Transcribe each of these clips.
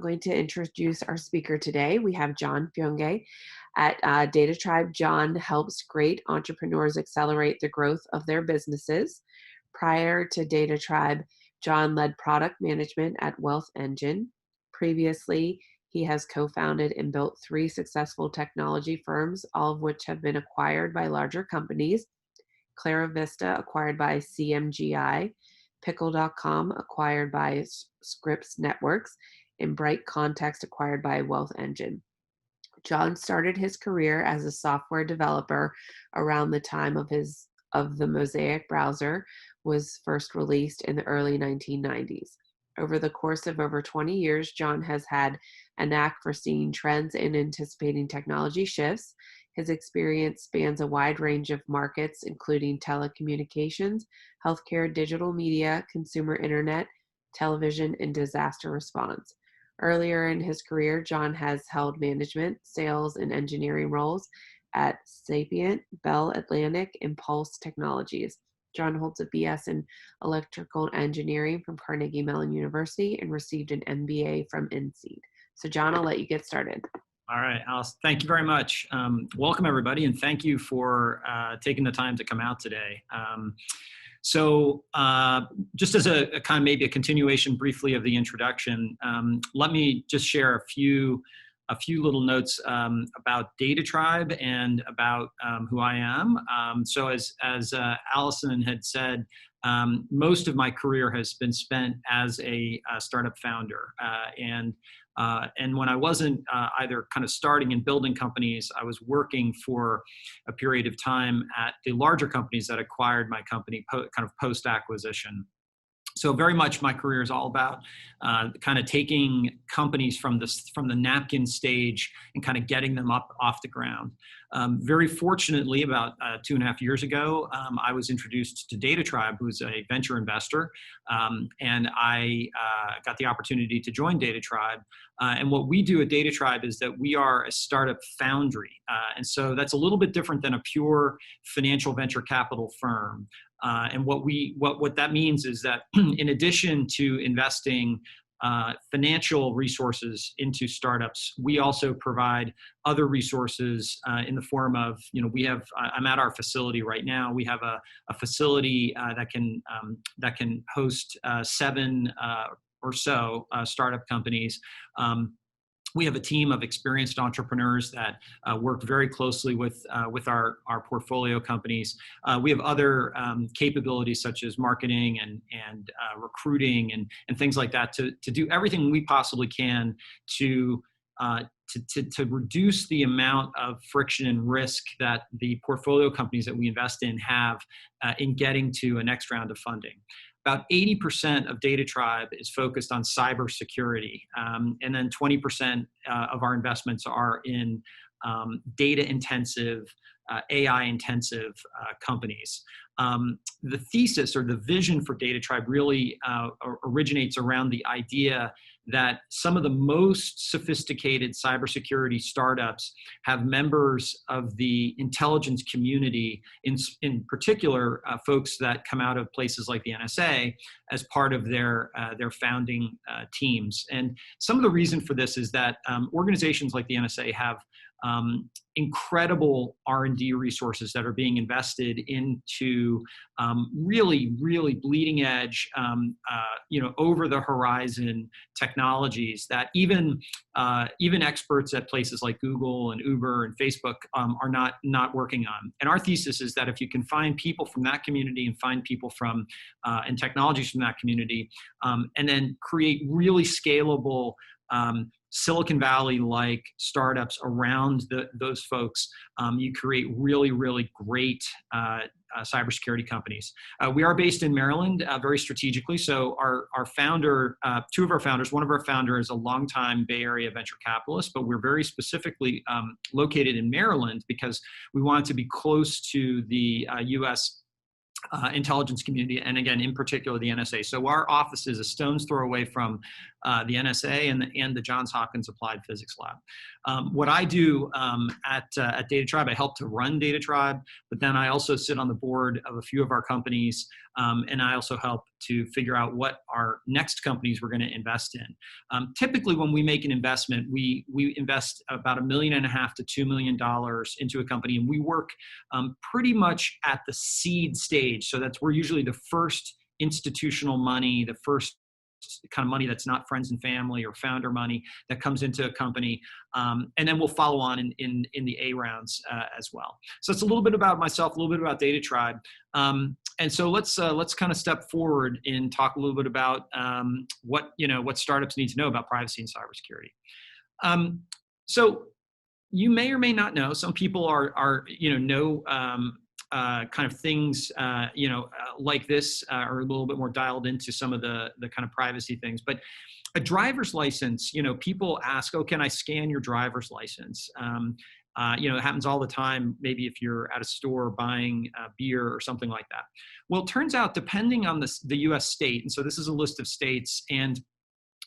going to introduce our speaker today. We have John Funge at DataTribe. John helps great entrepreneurs accelerate the growth of their businesses. Prior to DataTribe, John led product management at Wealth Engine. Previously, he has co-founded and built 3 successful technology firms, all of which have been acquired by larger companies. Clara Vista acquired by CMGI, Pickle.com acquired by Scripps Networks, and Bright Context acquired by Wealth Engine. John started his career as a software developer around the time of the Mosaic browser was first released in the early 1990s. Over the course of over 20 years, John has had a knack for seeing trends and anticipating technology shifts. His experience spans a wide range of markets, including telecommunications, healthcare, digital media, consumer internet, television, and disaster response. Earlier in his career, John has held management, sales, and engineering roles at Sapient, Bell Atlantic, and Pulse Technologies. John holds a BS in electrical engineering from Carnegie Mellon University and received an MBA from INSEAD. So John, I'll let you get started. All right, Alice, thank you very much. Welcome, everybody, and thank you for taking the time to come out today. Just as a kind of maybe a continuation briefly of the introduction, let me just share a few little notes about DataTribe and about who I am. So as Allison had said, most of my career has been spent as a startup founder. And when I wasn't either kind of starting and building companies, I was working for a period of time at the larger companies that acquired my company kind of post-acquisition. So very much my career is all about kind of taking companies from the napkin stage and kind of getting them up off the ground. Very fortunately, about 2.5 years ago, I was introduced to DataTribe, who's a venture investor, and I got the opportunity to join DataTribe. And what we do at DataTribe is that we are a startup foundry. And so that's a little bit different than a pure financial venture capital firm. And what that means is that in addition to investing financial resources into startups, we also provide other resources in the form of, I'm at our facility right now. We have a facility that can host 7 or so startup companies. We have a team of experienced entrepreneurs that work very closely with our portfolio companies. We have other capabilities such as marketing and recruiting and things like that to do everything we possibly can to reduce the amount of friction and risk that the portfolio companies that we invest in have in getting to a next round of funding. About 80% of DataTribe is focused on cybersecurity, and then 20% of our investments are in data-intensive, AI-intensive companies. The thesis or the vision for DataTribe really originates around the idea that some of the most sophisticated cybersecurity startups have members of the intelligence community, in particular, folks that come out of places like the NSA as part of their founding teams. And some of the reason for this is that organizations like the NSA have incredible R&D resources that are being invested into really, really bleeding edge, over the horizon technologies that even experts at places like Google and Uber and Facebook are not working on. And our thesis is that if you can find people from that community and find people from and technologies from that community, and then create really scalable Silicon Valley-like startups around those folks, you create really, really great cybersecurity companies. We are based in Maryland, very strategically. So our founder, 2 of our founders, one of our founders is a longtime Bay Area venture capitalist, but we're very specifically located in Maryland because we wanted to be close to the U.S. Intelligence community, and again, in particular, the NSA. So our office is a stone's throw away from the NSA and the Johns Hopkins Applied Physics Lab. What I do at DataTribe, I help to run DataTribe, but then I also sit on the board of a few of our companies And I also help to figure out what our next companies we're going to invest in. Typically, when we make an investment, we invest about $1.5 million to $2 million into a company, and we work pretty much at the seed stage. So we're usually the first institutional money, the first kind of money that's not friends and family or founder money that comes into a company. And then we'll follow on in the A rounds as well. So it's a little bit about myself, a little bit about DataTribe. And so let's kind of step forward and talk a little bit about what startups need to know about privacy and cybersecurity. So you may or may not know, some people know kind of things, like this are a little bit more dialed into some of the kind of privacy things. But a driver's license, people ask, oh, can I scan your driver's license? It happens all the time, maybe if you're at a store buying beer or something like that. Well, it turns out, depending on the US state, and so this is a list of states, and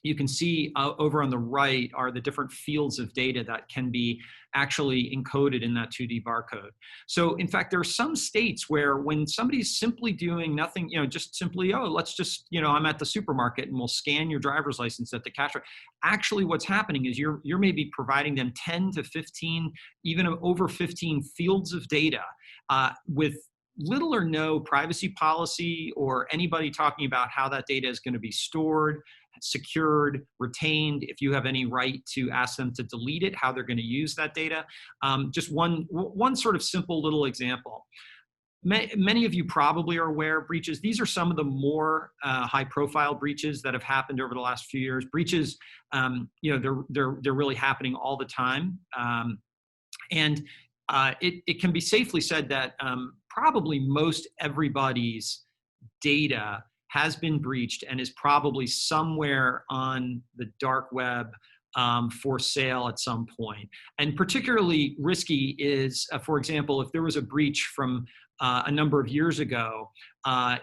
you can see over on the right are the different fields of data that can be actually encoded in that 2D barcode. So in fact, there are some states where when somebody's simply doing nothing, just simply, I'm at the supermarket and we'll scan your driver's license at the cash. Actually, what's happening is you're maybe providing them 10 to 15, even over 15 fields of data with little or no privacy policy or anybody talking about how that data is going to be stored, secured, retained, if you have any right to ask them to delete it, how they're going to use that data. Just one sort of simple little example. Many of you probably are aware of breaches. These are some of the more high-profile breaches that have happened over the last few years. Breaches, they're really happening all the time, and it can be safely said that probably most everybody's data has been breached and is probably somewhere on the dark web for sale at some point. And particularly risky is, for example, if there was a breach from a number of years ago,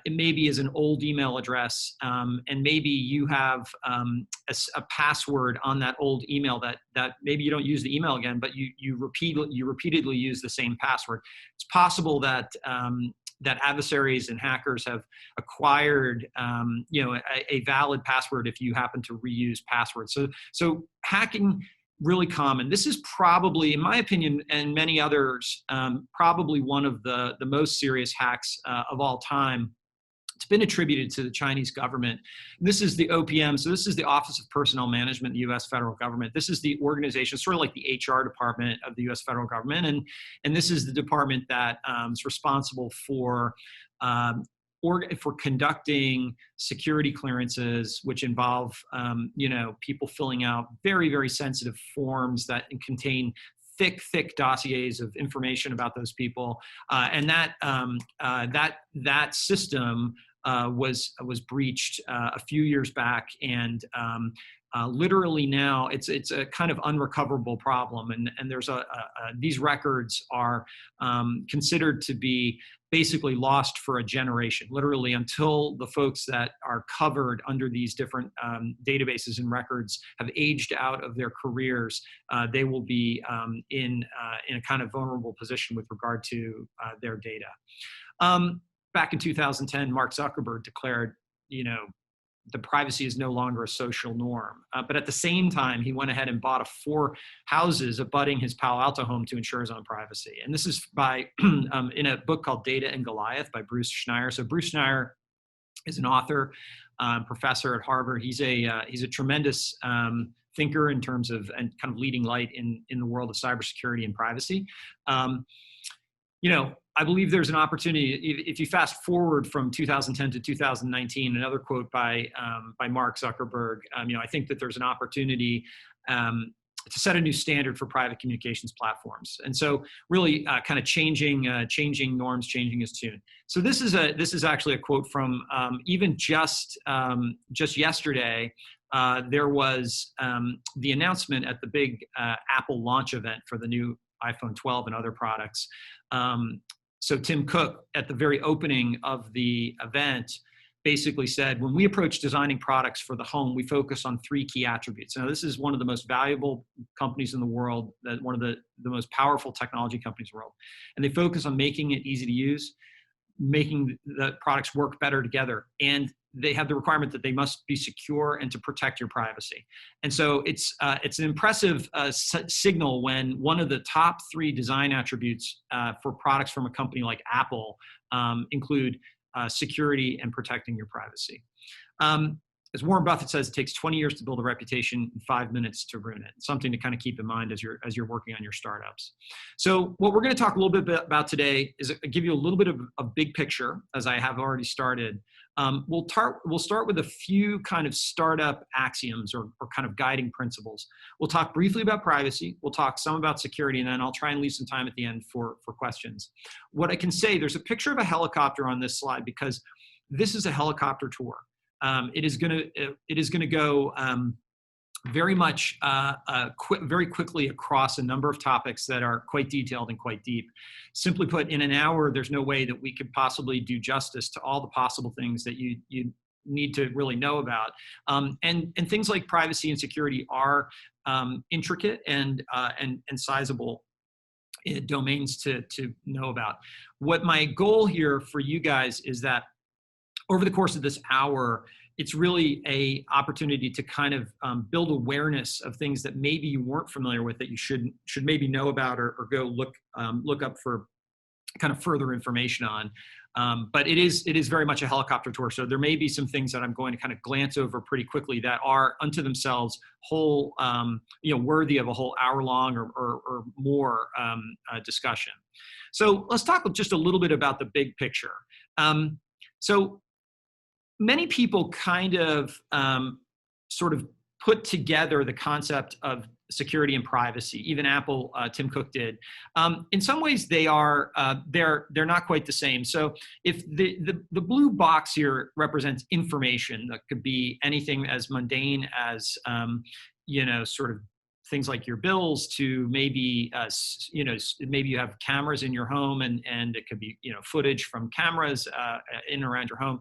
it maybe is an old email address, and maybe you have a password on that old email that maybe you don't use the email again, but you repeatedly use the same password. It's possible that that adversaries and hackers have acquired, a valid password if you happen to reuse passwords. So hacking, really common. This is probably, in my opinion, and many others, probably one of the most serious hacks of all time. It's been attributed to the Chinese government. This is the OPM, so this is the Office of Personnel Management, the US federal government. This is the organization, sort of like the HR department of the US federal government, and this is the department that is responsible for conducting security clearances, which involve people filling out very, very sensitive forms that contain thick dossiers of information about those people, and that system was breached a few years back, and literally now it's a kind of unrecoverable problem, and there's these records are considered to be basically lost for a generation, literally until the folks that are covered under these different databases and records have aged out of their careers. They will be in a kind of vulnerable position with regard to their data. Back in 2010, Mark Zuckerberg declared, the privacy is no longer a social norm. But at the same time, he went ahead and bought 4 houses abutting his Palo Alto home to ensure his own privacy. And this is by in a book called Data and Goliath by Bruce Schneier. So Bruce Schneier is an author, professor at Harvard. He's a tremendous thinker in terms of, and kind of leading light in the world of cybersecurity and privacy. I believe there's an opportunity, if you fast forward from 2010 to 2019, another quote by Mark Zuckerberg, I think that there's an opportunity to set a new standard for private communications platforms. And so really kind of changing norms, changing his tune. So this is actually a quote from even just yesterday. There was the announcement at the big Apple launch event for the new iPhone 12 and other products. So Tim Cook, at the very opening of the event, basically said, when we approach designing products for the home, we focus on 3 key attributes. Now, this is one of the most valuable companies in the world, one of the most powerful technology companies in the world. And they focus on making it easy to use, making the products work better together. And they have the requirement that they must be secure and to protect your privacy. And so it's an impressive signal when one of the top 3 design attributes for products from a company like Apple include security and protecting your privacy. As Warren Buffett says, it takes 20 years to build a reputation and 5 minutes to ruin it. Something to kind of keep in mind as you're working on your startups. So what we're going to talk a little bit about today is give you a little bit of a big picture, as I have already started. We'll start with a few kind of startup axioms or kind of guiding principles. We'll talk briefly about privacy. We'll talk some about security, and then I'll try and leave some time at the end for questions. What I can say, there's a picture of a helicopter on this slide because this is a helicopter tour. It is going to go very much very quickly across a number of topics that are quite detailed and quite deep. Simply put, in an hour, there's no way that we could possibly do justice to all the possible things that you need to really know about. And things like privacy and security are intricate and sizable domains to know about. What my goal here for you guys is that over the course of this hour, it's really an opportunity to kind of build awareness of things that maybe you weren't familiar with that you should maybe know about or go look up for kind of further information on. But it is very much a helicopter tour. So there may be some things that I'm going to kind of glance over pretty quickly that are unto themselves whole, worthy of a whole hour long or more discussion. So let's talk just a little bit about the big picture. So many people kind of sort of put together the concept of security and privacy. Even Apple, Tim Cook did. In some ways, they are they're not quite the same. So if the blue box here represents information, that could be anything as mundane as sort of things like your bills to maybe maybe you have cameras in your home and it could be footage from cameras in and around your home.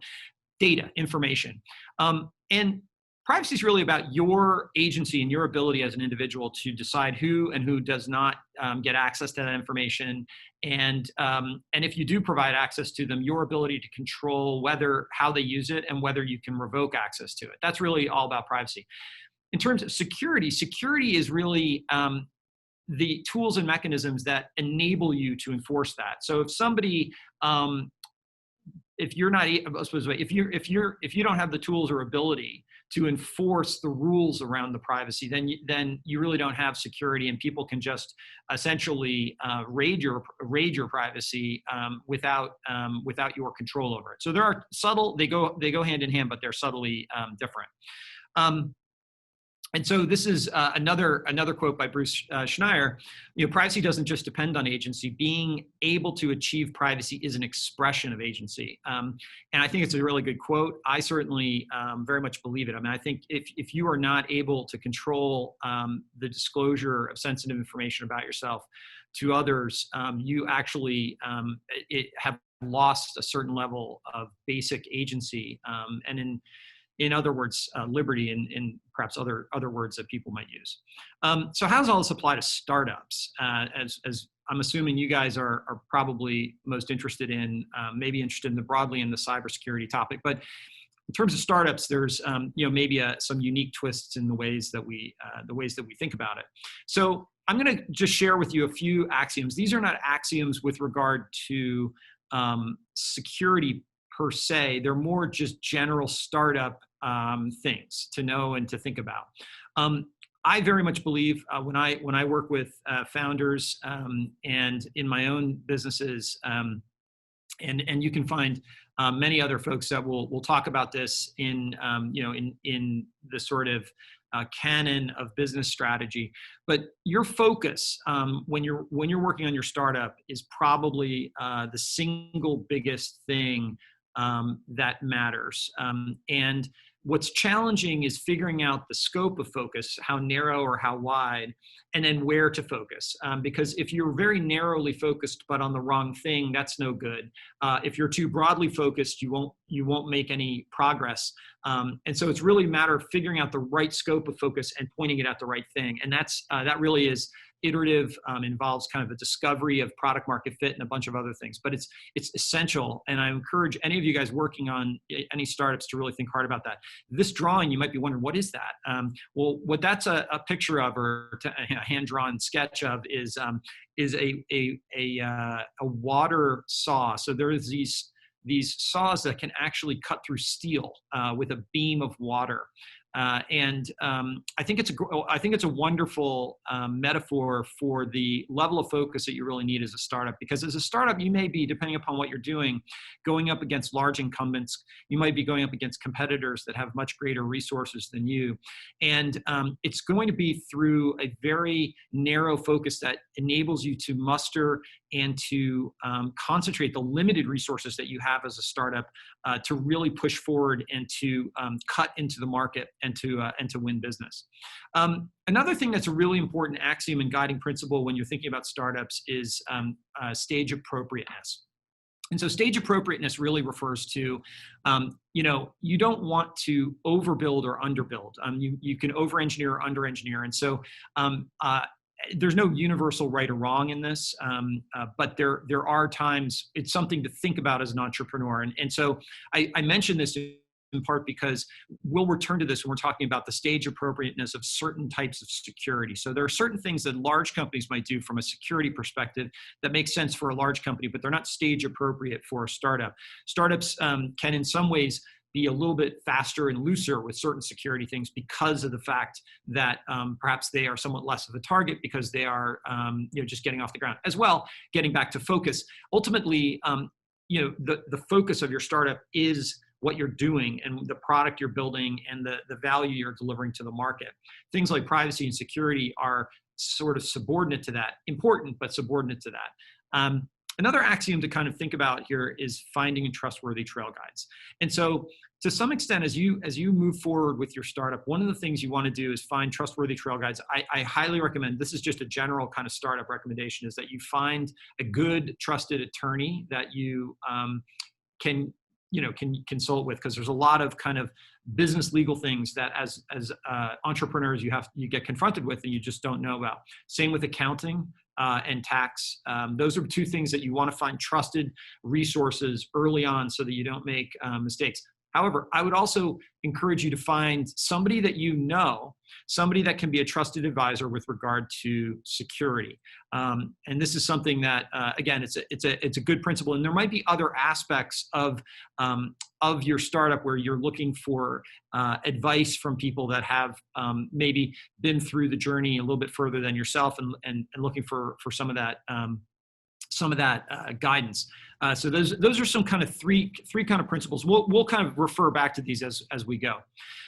Data, information. And privacy is really about your agency and your ability as an individual to decide who and who does not get access to that information. And if you do provide access to them, your ability to control how they use it and whether you can revoke access to it. That's really all about privacy. In terms of security, security is really the tools and mechanisms that enable you to enforce that. So if somebody if you're not, if you don't have the tools or ability to enforce the rules around the privacy, then you really don't have security, and people can just essentially raid your privacy without your control over it. So there are subtle, they go hand in hand, but they're subtly different. And so this is another quote by Bruce Schneier. Privacy doesn't just depend on agency. Being able to achieve privacy is an expression of agency. And I think it's a really good quote. I certainly very much believe it. I mean, I think if you are not able to control the disclosure of sensitive information about yourself to others, you actually have lost a certain level of basic agency. And in other words, liberty and perhaps other words that people might use. So how does all this apply to startups? As I'm assuming you guys are probably most interested in, maybe interested broadly in the cybersecurity topic, but in terms of startups, there's maybe some unique twists in the ways that we think about it. So I'm going to just share with you a few axioms. These are not axioms with regard to security per se. They're more just general startup things to know and to think about. I very much believe when I work with founders and in my own businesses, and you can find many other folks that will talk about this in the sort of canon of business strategy. But your focus when you're working on your startup is probably the single biggest thing that matters. And what's challenging is figuring out the scope of focus, how narrow or how wide, and then where to focus. Because if you're very narrowly focused but on the wrong thing, that's no good. If you're too broadly focused, you won't make any progress. And so it's really a matter of figuring out the right scope of focus and pointing it at the right thing. And that really is iterative, involves kind of a discovery of product market fit and a bunch of other things, but it's essential. And I encourage any of you guys working on any startups to really think hard about that. This drawing, you might be wondering, what is that? Well, what that's a picture of, or a hand-drawn sketch of, is a water saw. So there's these saws that can actually cut through steel with a beam of water. I think it's a wonderful metaphor for the level of focus that you really need as a startup. Because as a startup, you may be, depending upon what you're doing, going up against large incumbents. You might be going up against competitors that have much greater resources than you. And it's going to be through a very narrow focus that enables you to muster and to concentrate the limited resources that you have as a startup to really push forward and to cut into the market and to win business. Another thing that's a really important axiom and guiding principle when you're thinking about startups is stage appropriateness. And so stage appropriateness really refers to, you don't want to overbuild or underbuild. You can over-engineer or under-engineer. And so there's no universal right or wrong in this, but there are times it's something to think about as an entrepreneur. And so I mention this in part because we'll return to this when we're talking about the stage appropriateness of certain types of security. So there are certain things that large companies might do from a security perspective that make sense for a large company, but they're not stage appropriate for a startup. Startups can in some ways be a little bit faster and looser with certain security things because of the fact that perhaps they are somewhat less of a target because they are just getting off the ground. As well, getting back to focus, ultimately, the focus of your startup is what you're doing and the product you're building and the value you're delivering to the market. Things like privacy and security are sort of subordinate to that, important, but subordinate to that. Another axiom to kind of think about here is finding trustworthy trail guides. And so to some extent, as you move forward with your startup, one of the things you want to do is find trustworthy trail guides. I highly recommend, this is just a general kind of startup recommendation, is that you find a good trusted attorney that you can consult with, because there's a lot of kind of business legal things that as entrepreneurs you get confronted with and you just don't know about. Same with accounting and tax. Those are two things that you want to find trusted resources early on so that you don't make mistakes. However, I would also encourage you to find somebody that somebody that can be a trusted advisor with regard to security. And this is something that, again, it's a good principle. And there might be other aspects of your startup where you're looking for advice from people that have maybe been through the journey a little bit further than yourself, and looking for some of that guidance. So those are some kind of three kind of principles. We'll kind of refer back to these as we go.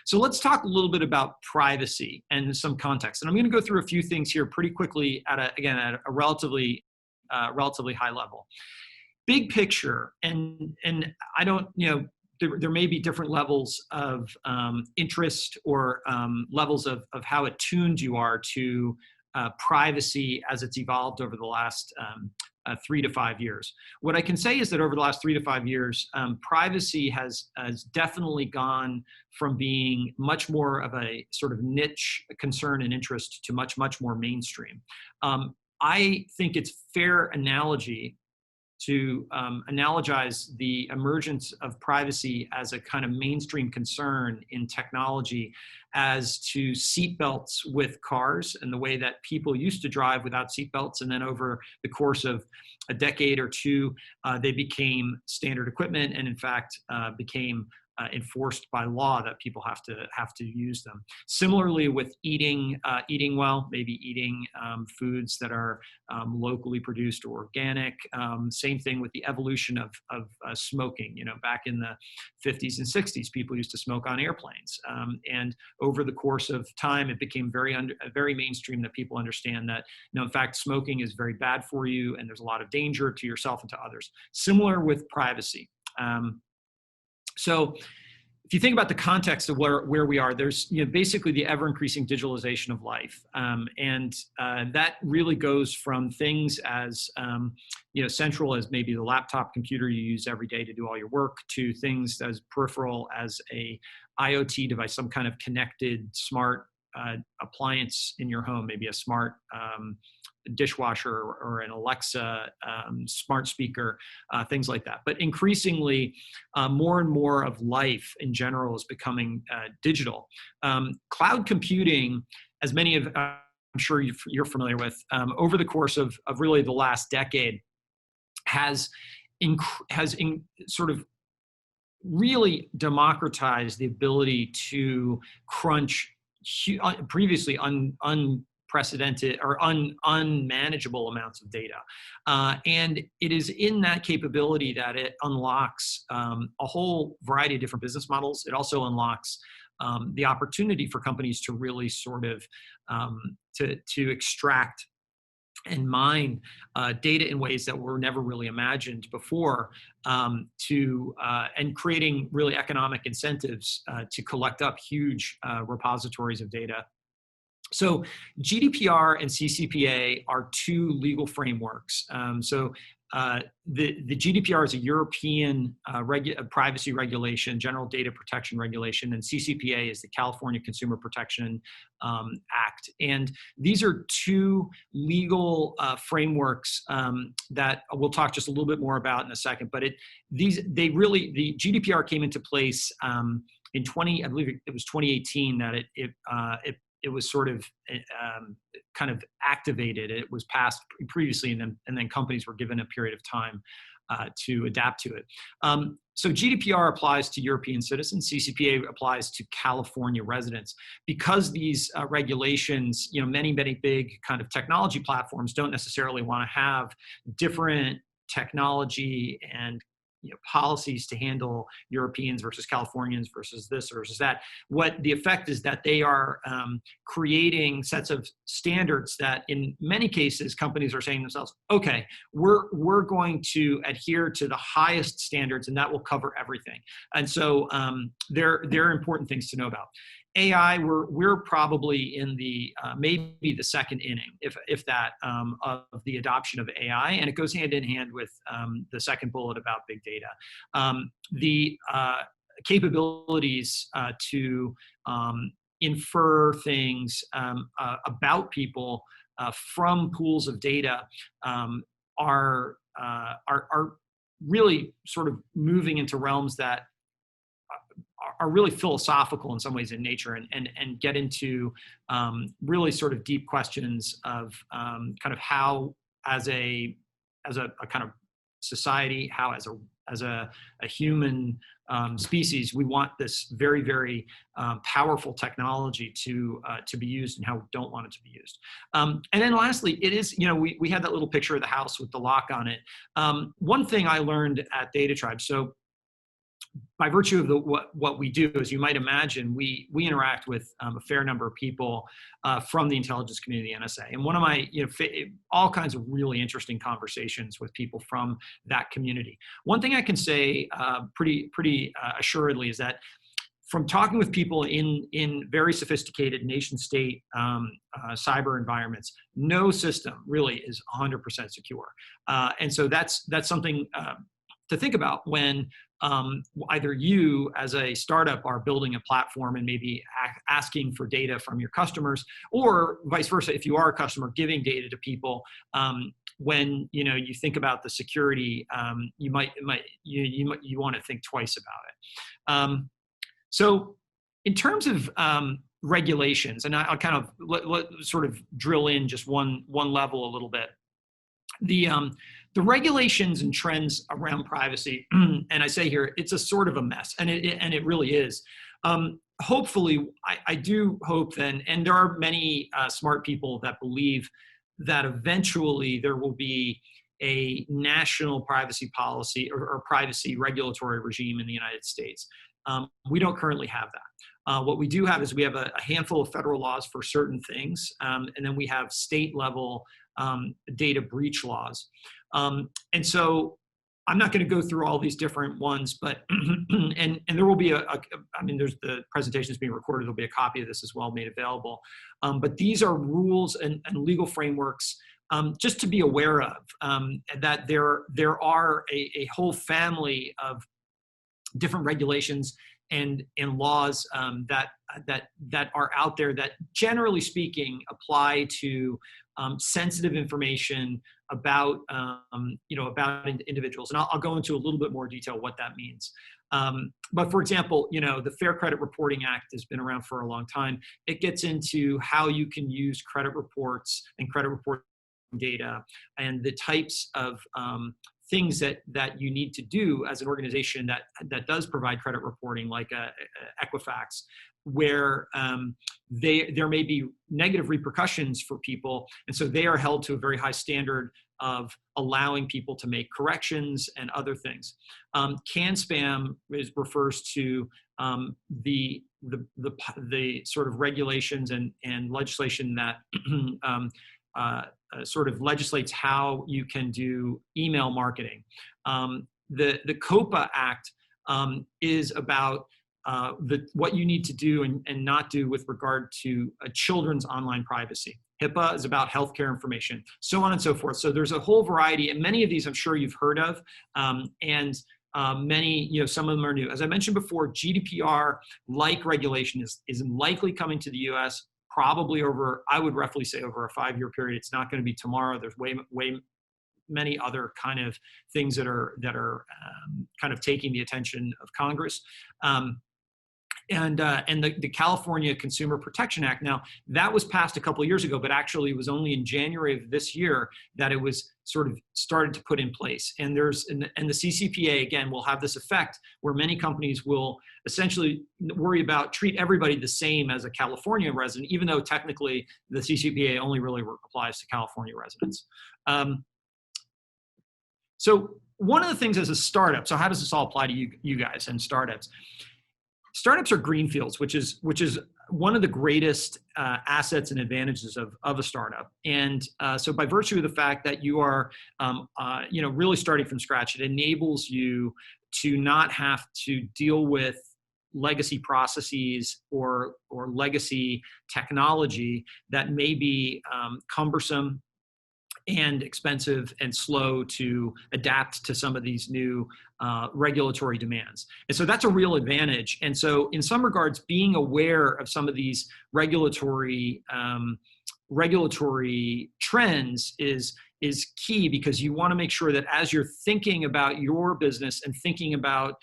So let's talk a little bit about privacy and some context. And I'm going to go through a few things here pretty quickly at a relatively high level. Big picture, and I don't, there may be different levels of interest or levels of how attuned you are to privacy as it's evolved over the last 3 to 5 years. What I can say is that over the last 3 to 5 years, privacy has definitely gone from being much more of a sort of niche concern and interest to much more mainstream. I think it's fair analogy to analogize the emergence of privacy as a kind of mainstream concern in technology as to seatbelts with cars, and the way that people used to drive without seatbelts, and then over the course of a decade or two, they became standard equipment, and in fact became enforced by law that people have to use them. Similarly with eating well, maybe eating foods that are locally produced or organic. Same thing with the evolution of smoking. Back in the 50s and 60s, people used to smoke on airplanes, and over the course of time, it became very mainstream that people understand that in fact smoking is very bad for you, and there's a lot of danger to yourself and to others. Similar with privacy. So if you think about the context of where we are, there's basically the ever-increasing digitalization of life. And that really goes from things as central as maybe the laptop computer you use every day to do all your work, to things as peripheral as a IoT device, some kind of connected smart appliance in your home, maybe a smart dishwasher or an Alexa smart speaker, things like that. But increasingly, more and more of life in general is becoming digital. Cloud computing, as many of I'm sure you're familiar with, over the course of really the last decade, has sort of really democratized the ability to crunch previously unprecedented or unmanageable amounts of data. And it is in that capability that it unlocks a whole variety of different business models. It also unlocks the opportunity for companies to really sort of to extract and mine data in ways that were never really imagined before, and creating really economic incentives to collect up huge repositories of data. So GDPR and CCPA are two legal frameworks. The GDPR is a European privacy regulation, general data protection regulation, and CCPA is the California Consumer Protection Act. And these are two legal frameworks that we'll talk just a little bit more about in a second. But the GDPR came into place in I believe it was 2018 that it was sort of kind of activated. It was passed previously, and then companies were given a period of time to adapt to it. So GDPR applies to European citizens. CCPA applies to California residents. Because these regulations, many big kind of technology platforms don't necessarily want to have different technology and policies to handle Europeans versus Californians versus this versus that. What the effect is that they are creating sets of standards that in many cases companies are saying to themselves, okay, we're going to adhere to the highest standards and that will cover everything. And so they're important things to know about. AI, we're probably in the maybe the second inning, if that, of the adoption of AI, and it goes hand in hand with the second bullet about big data. The capabilities to infer things about people from pools of data are really sort of moving into realms that are really philosophical in some ways in nature, and get into really sort of deep questions of kind of how as a kind of society, how as a human species, we want this very, very powerful technology to be used, and how we don't want it to be used. And then lastly, it is, we had that little picture of the house with the lock on it. One thing I learned at DataTribe, so by virtue of what we do, as you might imagine, we interact with a fair number of people from the intelligence community, NSA. And one of my, all kinds of really interesting conversations with people from that community. One thing I can say pretty assuredly is that from talking with people in very sophisticated nation-state cyber environments, no system really is 100% secure. And so that's something to think about when either you as a startup are building a platform and maybe asking for data from your customers, or vice versa, if you are a customer giving data to people. When you think about the security, you want to think twice about it. So in terms of regulations, and I'll kind of let sort of drill in just one level a little bit. The regulations and trends around privacy, and I say here, it's a sort of a mess, and it really is. Hopefully, I do hope then, and there are many smart people that believe that eventually there will be a national privacy policy or privacy regulatory regime in the United States. We don't currently have that. What we do have is we have a handful of federal laws for certain things, and then we have state level data breach laws. And so I'm not going to go through all these different ones, but and there will be there's the presentation is being recorded. There'll be a copy of this as well made available. But these are rules and legal frameworks just to be aware of, that there are a whole family of different regulations and laws that are out there that, generally speaking, apply to sensitive information about, about individuals. And I'll go into a little bit more detail what that means. But for example, the Fair Credit Reporting Act has been around for a long time. It gets into how you can use credit reports and credit reporting data and the types of things that you need to do as an organization that does provide credit reporting, like Equifax, where there may be negative repercussions for people, and so they are held to a very high standard of allowing people to make corrections and other things. CAN spam refers to the sort of regulations and legislation that sort of legislates how you can do email marketing. The COPA Act is about what you need to do and not do with regard to children's online privacy. HIPAA is about healthcare information, so on and so forth. So there's a whole variety, and many of these I'm sure you've heard of, and many, some of them are new. As I mentioned before, GDPR-like regulation is likely coming to the US, probably over, I would roughly say, over a 5-year period. It's not going to be tomorrow. There's way many other kind of things that are kind of taking the attention of Congress. And the California Consumer Protection Act. Now, that was passed a couple of years ago, but actually it was only in January of this year that it was sort of started to put in place. And the CCPA, again, will have this effect where many companies will essentially treat everybody the same as a California resident, even though technically the CCPA only really applies to California residents. So one of the things as a startup, so how does this all apply to you guys and startups? Startups are greenfields, which is one of the greatest assets and advantages of a startup. And so by virtue of the fact that you are really starting from scratch, it enables you to not have to deal with legacy processes or legacy technology that may be cumbersome and expensive and slow to adapt to some of these new regulatory demands. And so that's a real advantage. And so in some regards, being aware of some of these regulatory trends is key, because you want to make sure that as you're thinking about your business and thinking about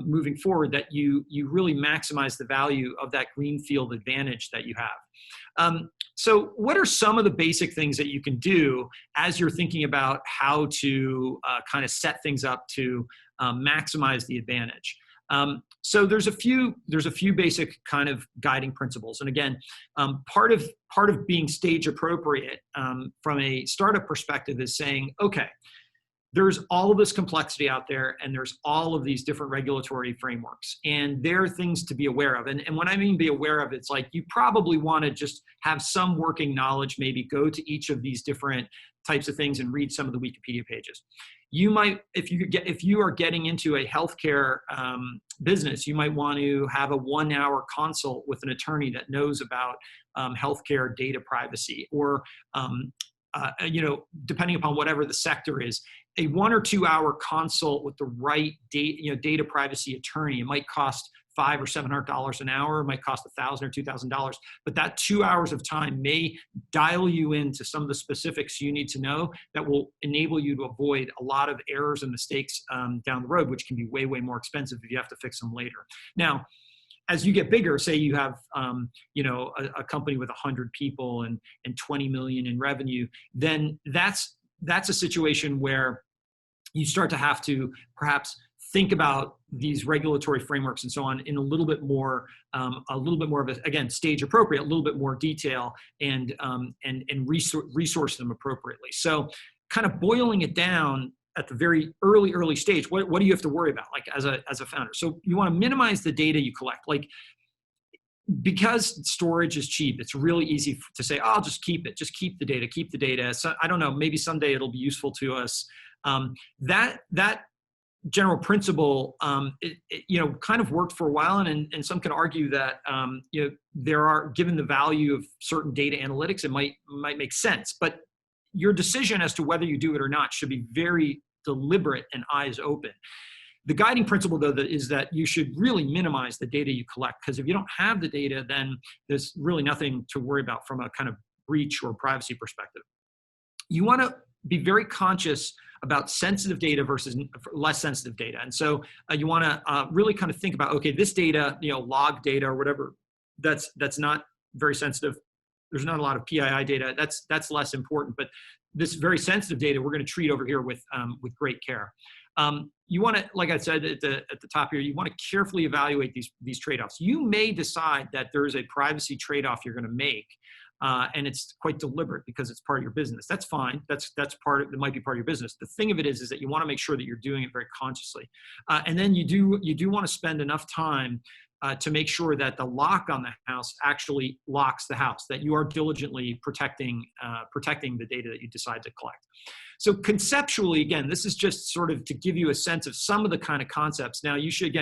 moving forward, that you really maximize the value of that greenfield advantage that you have. So what are some of the basic things that you can do as you're thinking about how to kind of set things up to maximize the advantage? So there's a few basic kind of guiding principles. And again, part of being stage appropriate from a startup perspective is saying, okay, there's all of this complexity out there, and there's all of these different regulatory frameworks, and there are things to be aware of. And when I mean be aware of, it's like you probably want to just have some working knowledge, maybe go to each of these different types of things and read some of the Wikipedia pages. You might, if you are getting into a healthcare business, you might want to have a 1-hour consult with an attorney that knows about healthcare data privacy, or depending upon whatever the sector is, a 1 or 2 hour consult with the right data privacy attorney. It might cost $500 or $700 an hour. It might cost $1,000 or $2,000, but that 2 hours of time may dial you into some of the specifics you need to know that will enable you to avoid a lot of errors and mistakes down the road, which can be way, way more expensive if you have to fix them later. Now, as you get bigger, say you have, a company with 100 people and 20 million in revenue, then that's a situation where you start to have to perhaps think about these regulatory frameworks and so on in a little bit more of a, again, stage appropriate, a little bit more detail, and resource them appropriately. So kind of boiling it down at the very early stage, what do you have to worry about, like as a founder? So you want to minimize the data you collect. Like, because storage is cheap, it's really easy to say, oh, I'll just keep it. Just keep the data. So I don't know, maybe someday it'll be useful to us. That general principle, kind of worked for a while, and some can argue that, there are, given the value of certain data analytics, it might make sense. But your decision as to whether you do it or not should be very deliberate and eyes open. The guiding principle, though, is that you should really minimize the data you collect, because if you don't have the data, then there's really nothing to worry about from a kind of breach or privacy perspective. You want to be very conscious about sensitive data versus less sensitive data. And so you want to really kind of think about, okay, this data, log data or whatever, that's not very sensitive. There's not a lot of PII data. That's less important. But this very sensitive data, we're going to treat over here with great care. You want to, like I said at the top here, you want to carefully evaluate these trade-offs. You may decide that there is a privacy trade-off you're going to make, and it's quite deliberate because it's part of your business. That's fine. That might be part of your business. The thing of it is that you want to make sure that you're doing it very consciously, and then you do want to spend enough time to make sure that the lock on the house actually locks the house, that you are diligently protecting the data that you decide to collect. So conceptually, again, this is just sort of to give you a sense of some of the kind of concepts. Now, you should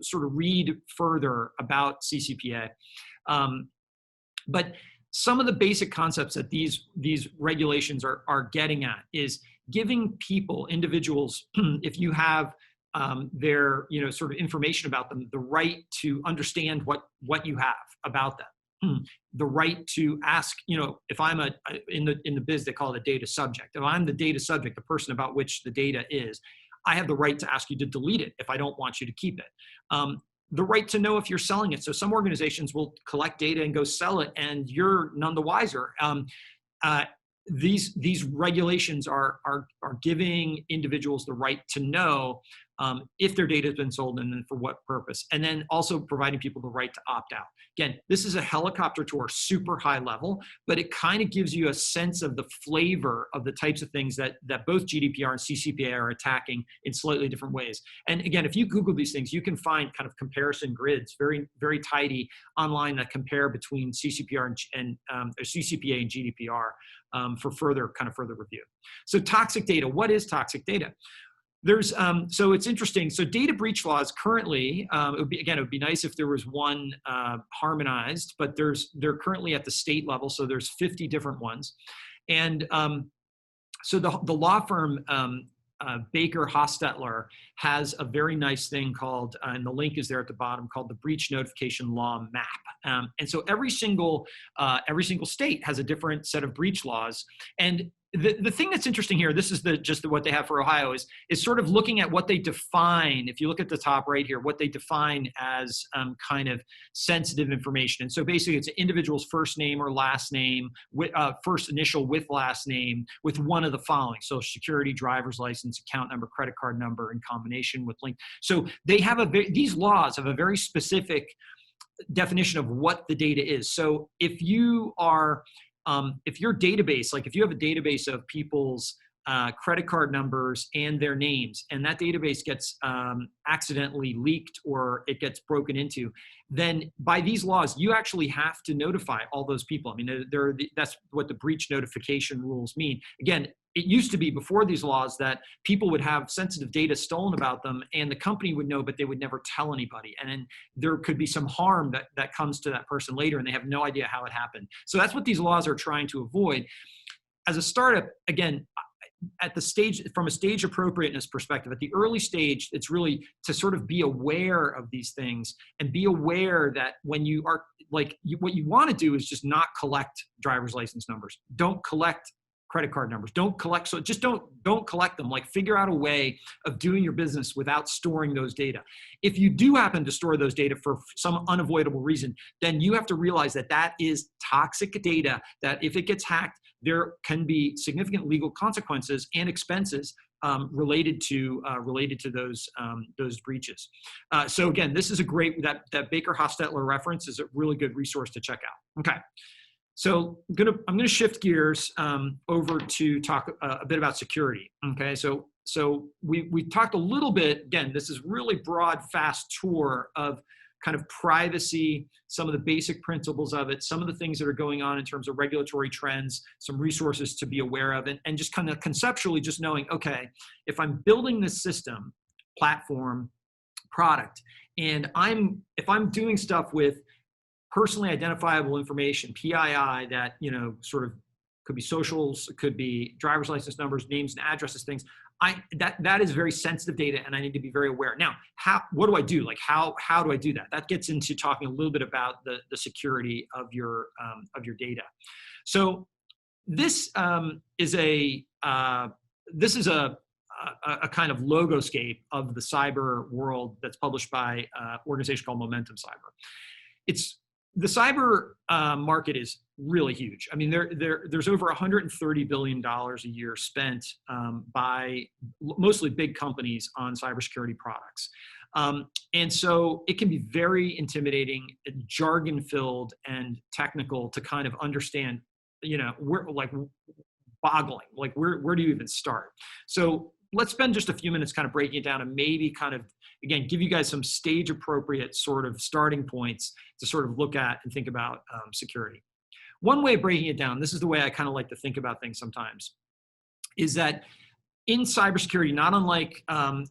sort of read further about CCPA. But some of the basic concepts that these regulations are getting at is giving individuals, if you have their sort of information about them, the right to understand what you have about them. The right to ask, if I'm in the biz, they call it a data subject. If I'm the data subject, the person about which the data is, I have the right to ask you to delete it if I don't want you to keep it. The right to know if you're selling it. So some organizations will collect data and go sell it, and you're none the wiser. These regulations are giving individuals the right to know if their data has been sold and then for what purpose, and then also providing people the right to opt out. Again, this is a helicopter tour, super high level, but it kind of gives you a sense of the flavor of the types of things that both GDPR and CCPA are attacking in slightly different ways. And again, if you Google these things, you can find kind of comparison grids, very, very tidy online that compare between CCPR and CCPA and GDPR for further review. So toxic data, what is toxic data? There's so it's interesting. So data breach laws currently, it would be nice if there was one harmonized, but they're currently at the state level. So there's 50 different ones, and so the law firm Baker Hostetler has a very nice thing called, and the link is there at the bottom, called the Breach Notification Law Map. And so every single state has a different set of breach laws. And the thing that's interesting here, this is what they have for Ohio, is sort of looking at what they define. If you look at the top right here, what they define as kind of sensitive information. And so basically it's an individual's first name or last name, first initial with last name, with one of the following: Social Security, driver's license, account number, credit card number, in combination with link. So they have these laws have a very specific definition of what the data is. So if you are if your database, like if you have a database of people's credit card numbers and their names, and that database gets accidentally leaked or it gets broken into, then by these laws, you actually have to notify all those people. I mean, that's what the breach notification rules mean. Again, it used to be before these laws that people would have sensitive data stolen about them and the company would know, but they would never tell anybody. And then there could be some harm that comes to that person later and they have no idea how it happened. So that's what these laws are trying to avoid. As a startup, again, at the stage, from a stage appropriateness perspective, at the early stage, it's really to sort of be aware of these things and be aware that when you are what you want to do is just not collect driver's license numbers. Don't collect credit card numbers. Don't collect. So just don't collect them. Like, figure out a way of doing your business without storing those data. If you do happen to store those data for some unavoidable reason, then you have to realize that that is toxic data, that if it gets hacked, there can be significant legal consequences and expenses related to those breaches. So again, this is a great, that Baker Hostetler reference is a really good resource to check out. Okay. So I'm gonna shift gears over to talk a bit about security. Okay, so we talked a little bit. Again, this is really broad, fast tour of kind of privacy, some of the basic principles of it, some of the things that are going on in terms of regulatory trends, some resources to be aware of, and just kind of conceptually just knowing, okay, if I'm building this system, platform, product, and if I'm doing stuff with personally identifiable information, PII, that sort of could be socials, it could be driver's license numbers, names and addresses, things. That is very sensitive data, and I need to be very aware. Now, what do I do? Like, how do I do that? That gets into talking a little bit about the security of your data. So this is a kind of logoscape of the cyber world that's published by an organization called Momentum Cyber. The cyber market is really huge. I mean, there's over $130 billion a year spent by mostly big companies on cybersecurity products. And so it can be very intimidating, jargon-filled, and technical to kind of understand, boggling, like where do you even start? So let's spend just a few minutes kind of breaking it down and maybe kind of, again, give you guys some stage appropriate sort of starting points to sort of look at and think about security. One way of breaking it down, this is the way I kind of like to think about things sometimes, is that in cybersecurity, not unlike a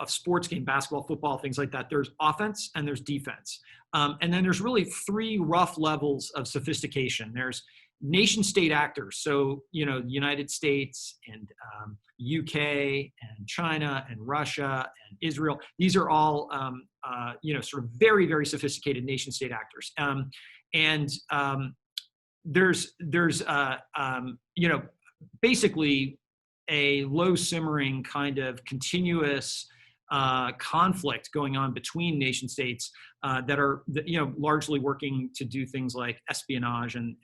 sports game, basketball, football, things like that, there's offense and there's defense. And then there's really three rough levels of sophistication. There's nation state actors, so United States and UK and China and Russia and Israel. These are all sort of very, very sophisticated nation state actors. There's basically a low simmering kind of continuous conflict going on between nation states that are largely working to do things like espionage and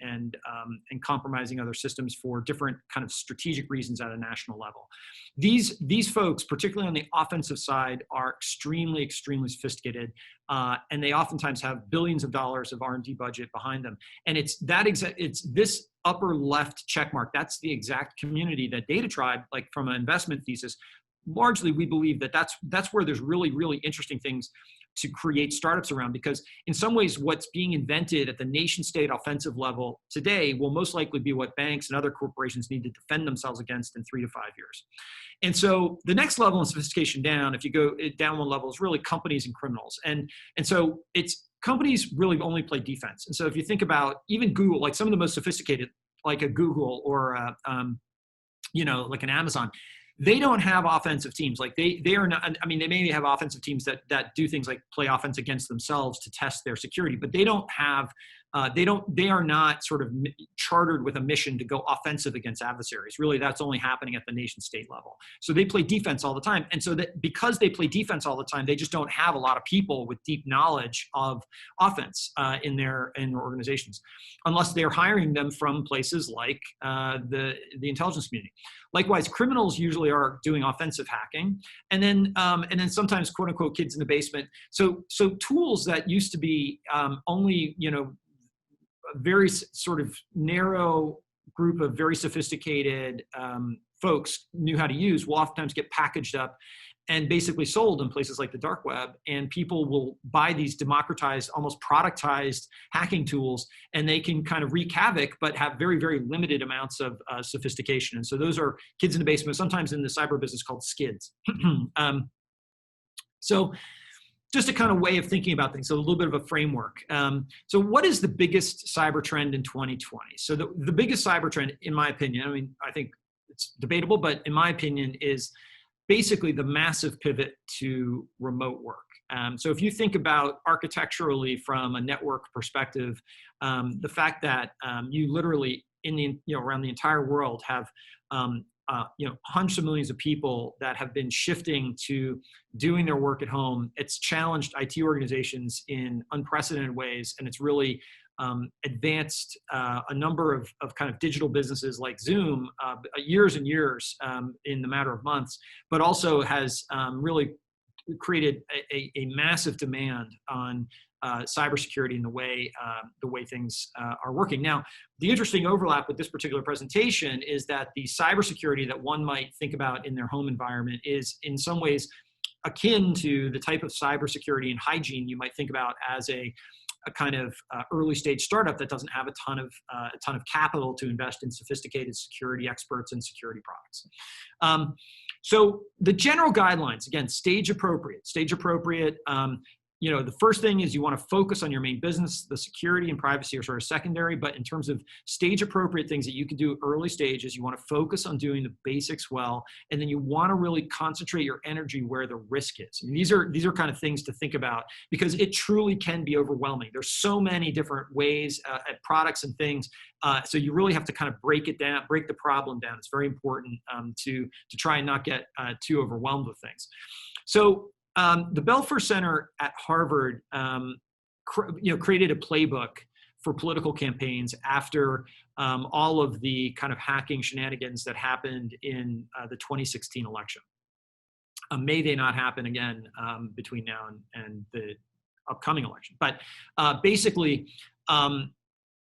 compromising other systems for different kind of strategic reasons at a national level. These folks, particularly on the offensive side, are extremely, extremely sophisticated, and they oftentimes have billions of dollars of R&D budget behind them. And it's this upper left check mark. That's the exact community that DataTribe, like from an investment thesis, largely we believe that's where there's really, really interesting things to create startups around, because in some ways what's being invented at the nation state offensive level today will most likely be what banks and other corporations need to defend themselves against in 3 to 5 years. And so the next level of sophistication down, if you go down one level, is really companies and criminals. And so it's companies really only play defense. And so if you think about even Google, like some of the most sophisticated, like a Google or like an Amazon, they don't have offensive teams. Like they are not, I mean, they maybe have offensive teams that do things like play offense against themselves to test their security, but they don't have, they are not sort of chartered with a mission to go offensive against adversaries. Really, that's only happening at the nation state level. So they play defense all the time. And so that because they play defense all the time, they just don't have a lot of people with deep knowledge of offense in their organizations, unless they're hiring them from places like the intelligence community. Likewise, criminals usually are doing offensive hacking, and then sometimes quote unquote kids in the basement. So tools that used to be only a very sort of narrow group of very sophisticated folks knew how to use will oftentimes get packaged up and basically sold in places like the dark web, and people will buy these democratized, almost productized hacking tools, and they can kind of wreak havoc, but have very, very limited amounts of sophistication. And so those are kids in the basement, sometimes in the cyber business called skids. So just a kind of way of thinking about things, so a little bit of a framework. So what is the biggest cyber trend in 2020? So the biggest cyber trend, in my opinion, I mean, I think it's debatable, but in my opinion, is basically the massive pivot to remote work. So if you think about architecturally from a network perspective, the fact that you literally around the entire world have hundreds of millions of people that have been shifting to doing their work at home, it's challenged IT organizations in unprecedented ways, and it's really advanced a number of kind of digital businesses like Zoom years and years in the matter of months, but also has really created a massive demand on cybersecurity and the way things are working. Now, the interesting overlap with this particular presentation is that the cybersecurity that one might think about in their home environment is in some ways akin to the type of cybersecurity and hygiene you might think about as a kind of early stage startup that doesn't have a ton of capital to invest in sophisticated security experts and security products. So the general guidelines, again, stage appropriate. the first thing is you want to focus on your main business. The security and privacy are sort of secondary, but in terms of stage appropriate things that you can do early stages, you want to focus on doing the basics well, and then you want to really concentrate your energy where the risk is. And these are kind of things to think about, because it truly can be overwhelming. There's so many different ways at products and things, so you really have to kind of break it down, break the problem down. It's very important to try and not get too overwhelmed with things. So the Belfer Center at Harvard, created a playbook for political campaigns after all of the kind of hacking shenanigans that happened in the 2016 election. May they not happen again between now and the upcoming election. But basically,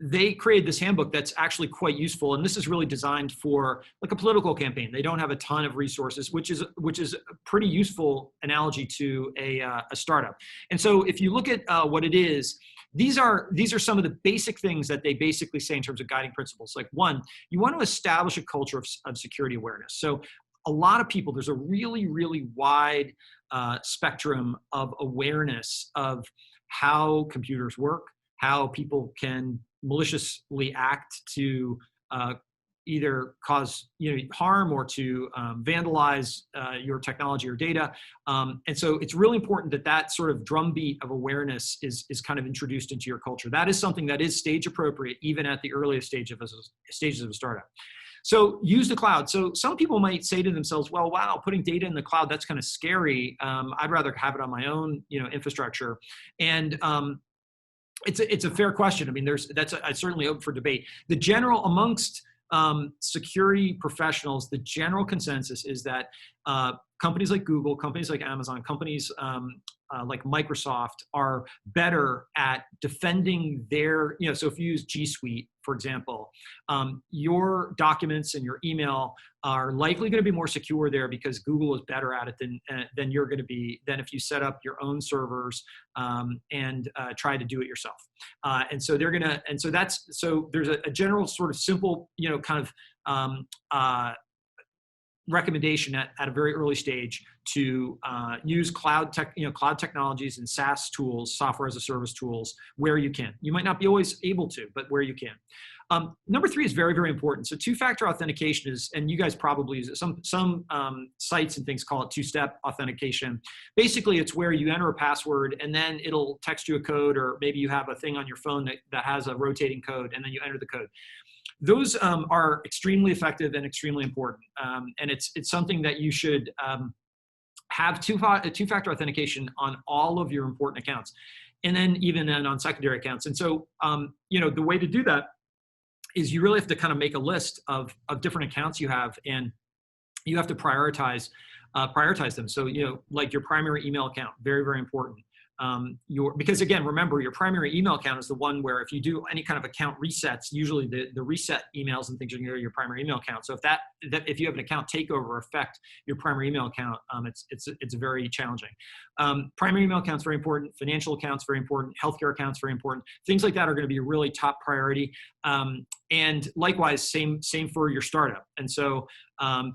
they created this handbook that's actually quite useful, and this is really designed for like a political campaign. They don't have a ton of resources, which is a pretty useful analogy to a startup. And so if you look at what it is, these are some of the basic things that they basically say in terms of guiding principles. Like, one, you want to establish a culture of security awareness. So a lot of people, there's a really, really wide spectrum of awareness of how computers work, how people can maliciously act to either cause harm or to vandalize your technology or data. And so it's really important that sort of drumbeat of awareness is kind of introduced into your culture. That is something that is stage appropriate, even at the earliest stages of a startup. So use the cloud. So some people might say to themselves, well, wow, putting data in the cloud, that's kind of scary. I'd rather have it on my own infrastructure. And it's a fair question. I mean, that's certainly open for debate. The general amongst security professionals, the general consensus is that companies like Google, companies like Amazon, companies like Microsoft are better at defending their, so if you use G Suite, for example, your documents and your email are likely going to be more secure there because Google is better at it than you're going to be, than if you set up your own servers and try to do it yourself. And so there's a general sort of simple, kind of recommendation at a very early stage to use cloud technologies and SaaS tools, software as a service tools, where you can. You might not be always able to, but where you can. Number three is very, very important. So two-factor authentication is, and you guys probably use it, some sites and things call it two-step authentication. Basically, it's where you enter a password and then it'll text you a code, or maybe you have a thing on your phone that has a rotating code, and then you enter the code. Those are extremely effective and extremely important. And it's something that you should have two-factor authentication on all of your important accounts, and then even on secondary accounts. And so, the way to do that is you really have to kind of make a list of different accounts you have, and you have to prioritize them. So, like your primary email account, very, very important. Because again, remember, your primary email account is the one where if you do any kind of account resets, usually the reset emails and things are near your primary email account. So if you have an account takeover affect your primary email account, it's very challenging. Primary email accounts very important. Financial accounts very important. Healthcare accounts very important. Things like that are going to be a really top priority. And likewise, same for your startup. And so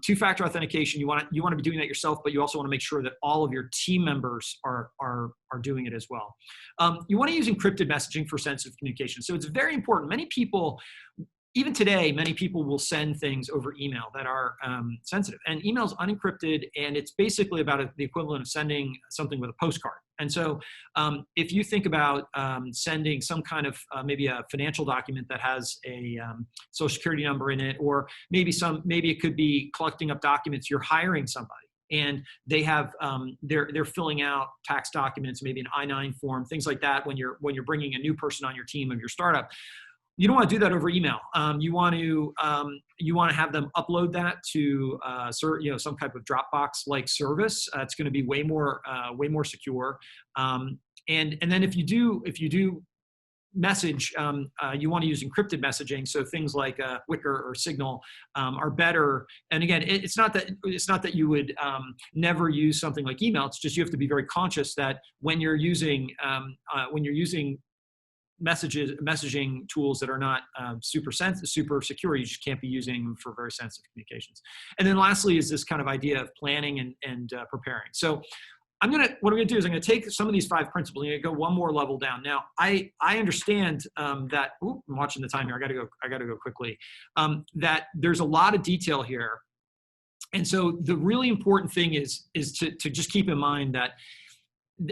two-factor authentication, you want to be doing that yourself, but you also want to make sure that all of your team members are doing it as well. You want to use encrypted messaging for sensitive communication. So it's very important. Many people, even today, many people will send things over email that are sensitive. And email is unencrypted, and it's basically about the equivalent of sending something with a postcard. And so if you think about sending some kind of maybe a financial document that has a social security number in it, or maybe it could be collecting up documents, you're hiring somebody, and they have they're filling out tax documents, maybe an I-9 form, things like that. When you're bringing a new person on your team of your startup, you don't want to do that over email. You want to have them upload that to some type of Dropbox-like service. It's going to be way more secure. And then if you do message, you want to use encrypted messaging. So things like Wicker or Signal are better. And again, it's not that you would never use something like email. It's just you have to be very conscious that when you're using messaging tools that are not super secure, you just can't be using them for very sensitive communications. And then lastly is this kind of idea of planning and preparing. So what I'm gonna do is I'm gonna take some of these 5 principles and I'm gonna go one more level down. Now, I understand that. I'm watching the time here. I gotta go quickly. That there's a lot of detail here, and so the really important thing is to just keep in mind that.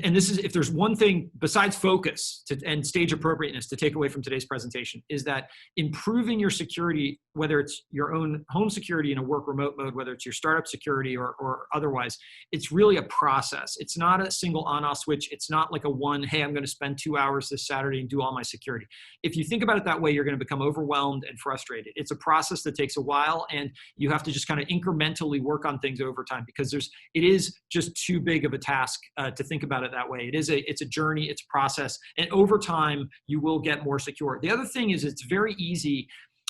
And this is, if there's one thing besides focus and stage appropriateness to take away from today's presentation, is that improving your security, whether it's your own home security in a work remote mode, whether it's your startup security or otherwise, it's really a process. It's not a single on-off switch. It's not like hey, I'm going to spend 2 hours this Saturday and do all my security. If you think about it that way, you're going to become overwhelmed and frustrated. It's a process that takes a while, and you have to just kind of incrementally work on things over time, because it is just too big of a task to think about it that way. It's a journey, it's a process, and over time you will get more secure. The other thing is, it's very easy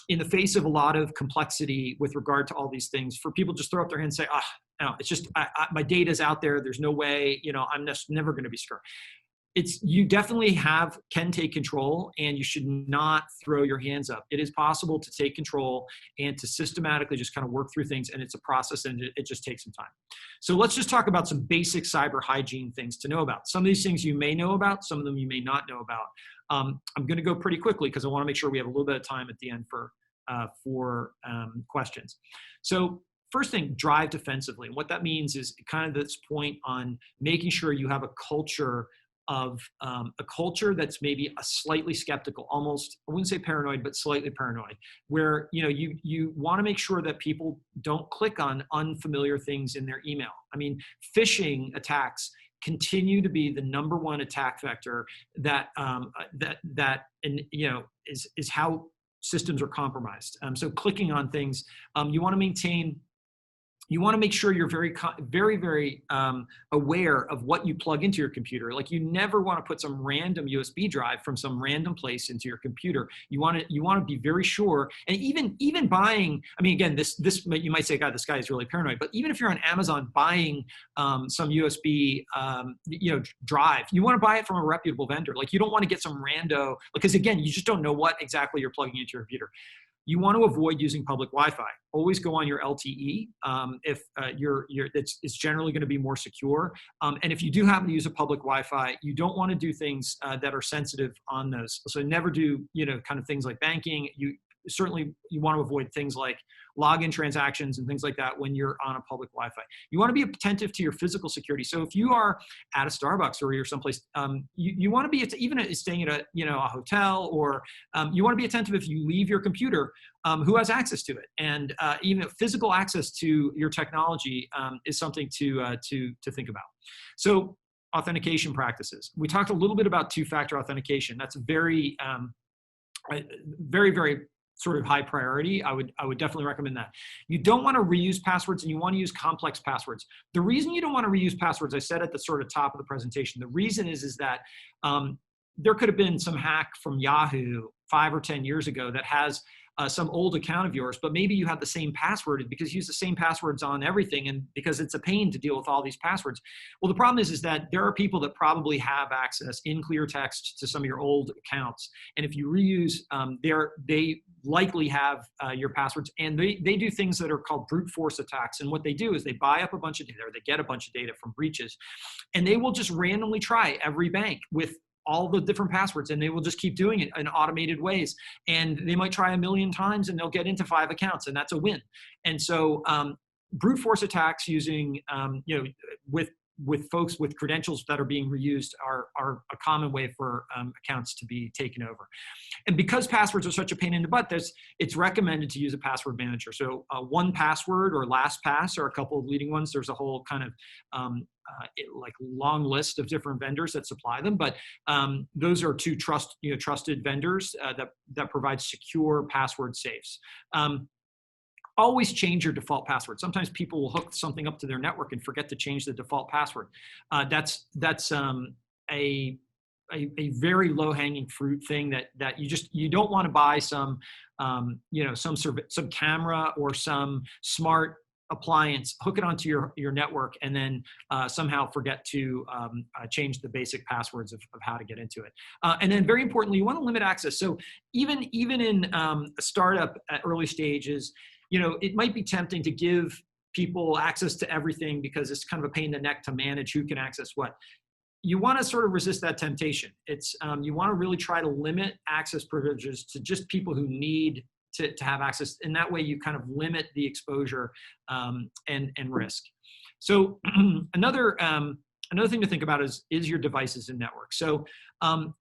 in the face of a lot of complexity with regard to all these things for people just throw up their hands and say, no, it's just my data's out there. There's no way, I'm just never going to be secure. You definitely can take control, and you should not throw your hands up. It is possible to take control and to systematically just kind of work through things, and it's a process, and it just takes some time. So let's just talk about some basic cyber hygiene things to know about. Some of these things you may know about, some of them you may not know about. I'm going to go pretty quickly because I want to make sure we have a little bit of time at the end for questions. So first thing, drive defensively. And what that means is kind of this point on making sure you have a culture that's maybe a slightly skeptical, almost, I wouldn't say paranoid, but slightly paranoid, where you want to make sure that people don't click on unfamiliar things in their email. I mean, phishing attacks continue to be the number 1 attack vector that is how systems are compromised. So clicking on things, you want to make sure you're very, very, very aware of what you plug into your computer. Like, you never want to put some random USB drive from some random place into your computer. You want to be very sure. And even buying, I mean, again, this you might say, God, this guy is really paranoid. But even if you're on Amazon buying some USB drive, you want to buy it from a reputable vendor. Like, you don't want to get some rando, because again, you just don't know what exactly you're plugging into your computer. You want to avoid using public Wi-Fi. Always go on your LTE if it's generally going to be more secure. And if you do happen to use a public Wi-Fi, you don't want to do things that are sensitive on those. So never do kind of things like banking. You want to avoid things like login transactions and things like that when you're on a public Wi-Fi. You want to be attentive to your physical security. So if you are at a Starbucks or you're someplace, you want to be even staying at a hotel, or you want to be attentive if you leave your computer, who has access to it, and even physical access to your technology is something to think about. So authentication practices. We talked a little bit about 2-factor authentication. That's very, very, very sort of high priority. I would definitely recommend that. You don't want to reuse passwords, and you want to use complex passwords. The reason you don't want to reuse passwords, I said at the sort of top of the presentation, the reason is that there could have been some hack from Yahoo 5 or 10 years ago that has some old account of yours, but maybe you have the same password because you use the same passwords on everything, and because it's a pain to deal with all these passwords. Well, the problem is that there are people that probably have access in clear text to some of your old accounts. And if you reuse, they likely have your passwords, and they do things that are called brute force attacks. And what they do is they buy up a bunch of data, or they get a bunch of data from breaches, and they will just randomly try every bank with all the different passwords, and they will just keep doing it in automated ways. And they might try 1 million times, and they'll get into 5 accounts, and that's a win. And so brute force attacks using, with folks with credentials that are being reused are a common way for accounts to be taken over. And because passwords are such a pain in the butt, it's recommended to use a password manager. So 1Password or LastPass are a couple of leading ones. There's a whole kind of like long list of different vendors that supply them, but those are 2 trusted vendors that provide secure password safes. Always change your default password. Sometimes people will hook something up to their network and forget to change the default password. That's a very low-hanging fruit thing that you don't want to buy some camera or some smart appliance, hook it onto your network, and then somehow forget to change the basic passwords of how to get into it. And then very importantly, you want to limit access. So even in a startup at early stages, it might be tempting to give people access to everything because it's kind of a pain in the neck to manage who can access what. You want to sort of resist that temptation. It's you want to really try to limit access privileges to just people who need to have access, and that way you kind of limit the exposure and risk. So another thing to think about is your devices and network. So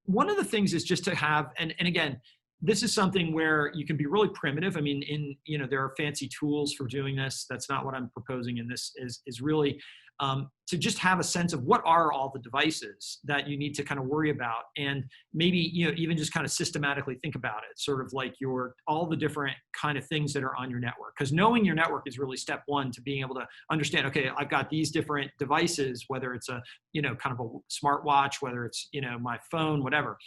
one of the things is just to have, and again, this is something where you can be really primitive. I mean, there are fancy tools for doing this. That's not what I'm proposing in this. Is really to just have a sense of what are all the devices that you need to kind of worry about, and maybe even just kind of systematically think about it, sort of like all the different kind of things that are on your network. Because knowing your network is really step one to being able to understand. Okay, I've got these different devices, whether it's a kind of a smartwatch, whether it's my phone, whatever.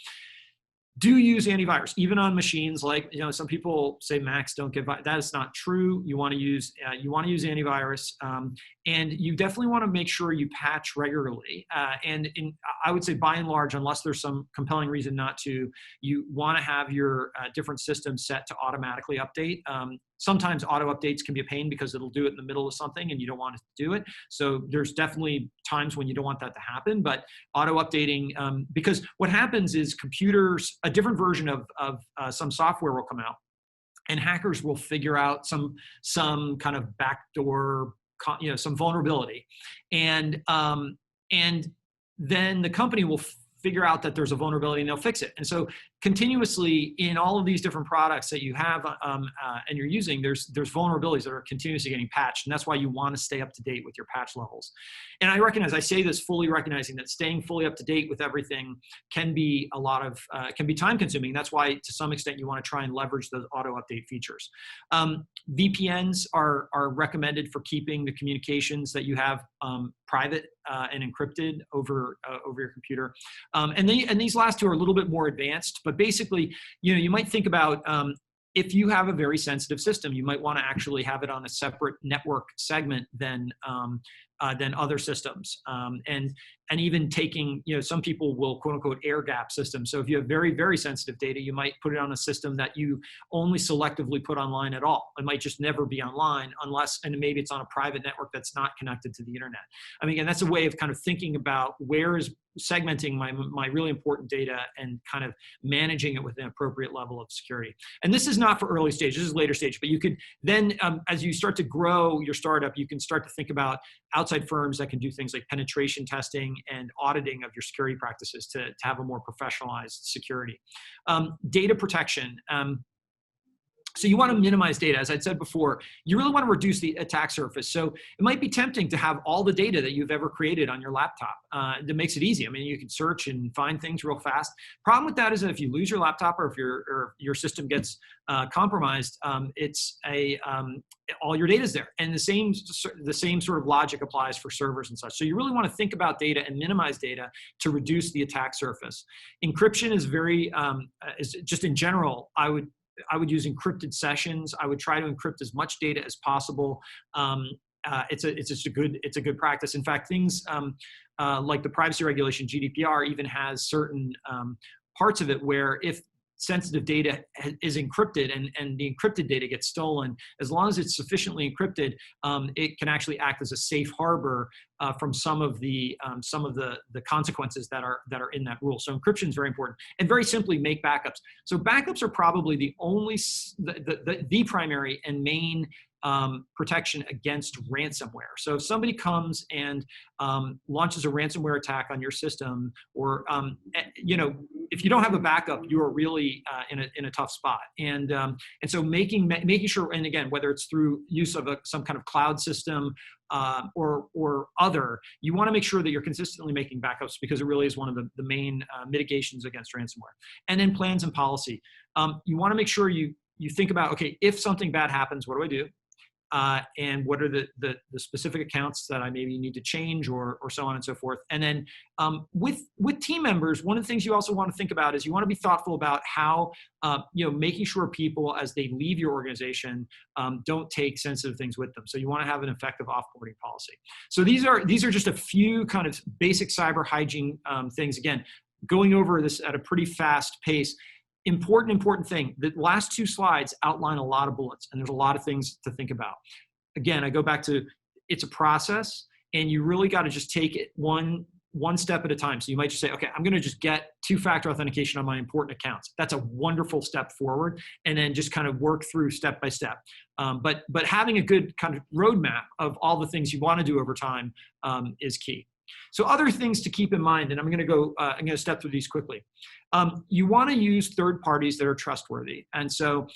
Do use antivirus, even on machines like, some people say Macs don't get, that is not true. You want to use antivirus, and you definitely want to make sure you patch regularly. I would say by and large, unless there's some compelling reason not to, you want to have your different systems set to automatically update. Sometimes auto updates can be a pain because it'll do it in the middle of something and you don't want it to do it. So there's definitely times when you don't want that to happen, but auto updating, because what happens is computers, a different version of some software will come out and hackers will figure out some kind of backdoor, some vulnerability. And then the company will figure out that there's a vulnerability and they'll fix it. And so continuously in all of these different products that you have and you're using, there's vulnerabilities that are continuously getting patched. And that's why you want to stay up to date with your patch levels. And I say this fully recognizing that staying fully up to date with everything can be can be time consuming. That's why to some extent you want to try and leverage those auto update features. VPNs are recommended for keeping the communications that you have private and encrypted over your computer. And these last two are a little bit more advanced, but basically, you might think about if you have a very sensitive system, you might want to actually have it on a separate network segment than other systems. And even taking, some people will quote unquote air gap systems. So if you have very, very sensitive data, you might put it on a system that you only selectively put online at all. It might just never be online and maybe it's on a private network that's not connected to the internet. I mean, again, that's a way of kind of thinking about where is segmenting my really important data and kind of managing it with an appropriate level of security. And this is not for early stage, this is later stage, but you could then, as you start to grow your startup, you can start to think about outside firms that can do things like penetration testing and auditing of your security practices to have a more professionalized security. Data protection. So you want to minimize data. As I'd said before, you really want to reduce the attack surface. So it might be tempting to have all the data that you've ever created on your laptop. That makes it easy. I mean, you can search and find things real fast. Problem with that is that if you lose your laptop or if your system gets compromised, all your data is there. And the same sort of logic applies for servers and such. So you really want to think about data and minimize data to reduce the attack surface. Encryption is is just in general, I would use encrypted sessions. I would try to encrypt as much data as possible. It's a good practice. In fact, things like the privacy regulation GDPR even has certain parts of it where if sensitive data is encrypted and the encrypted data gets stolen, as long as it's sufficiently encrypted, it can actually act as a safe harbor from some of the consequences that are in that rule. So encryption is very important. And very simply, make backups. So backups are probably the primary and main protection against ransomware. So if somebody comes and launches a ransomware attack on your system, or if you don't have a backup, you are really in a tough spot. And so making sure, and again, whether it's through use of some kind of cloud system or other, you want to make sure that you're consistently making backups because it really is one of the main mitigations against ransomware. And then plans and policy. You want to make sure you think about, okay, if something bad happens, what do I do? And what are the specific accounts that I maybe need to change or so on and so forth. And then with team members, one of the things you also want to think about is you want to be thoughtful about how, making sure people as they leave your organization don't take sensitive things with them. So you want to have an effective offboarding policy. So these are just a few kind of basic cyber hygiene things. Again, going over this at a pretty fast pace. Important thing. The last two slides outline a lot of bullets, and there's a lot of things to think about. Again, I go back to it's a process, and you really got to just take it one step at a time. So you might just say, okay, I'm going to just get two-factor authentication on my important accounts. That's a wonderful step forward. And then just kind of work through step by step. But having a good kind of roadmap of all the things you want to do over time is key. So other things to keep in mind, and I'm going to step through these quickly. You want to use third parties that are trustworthy. And so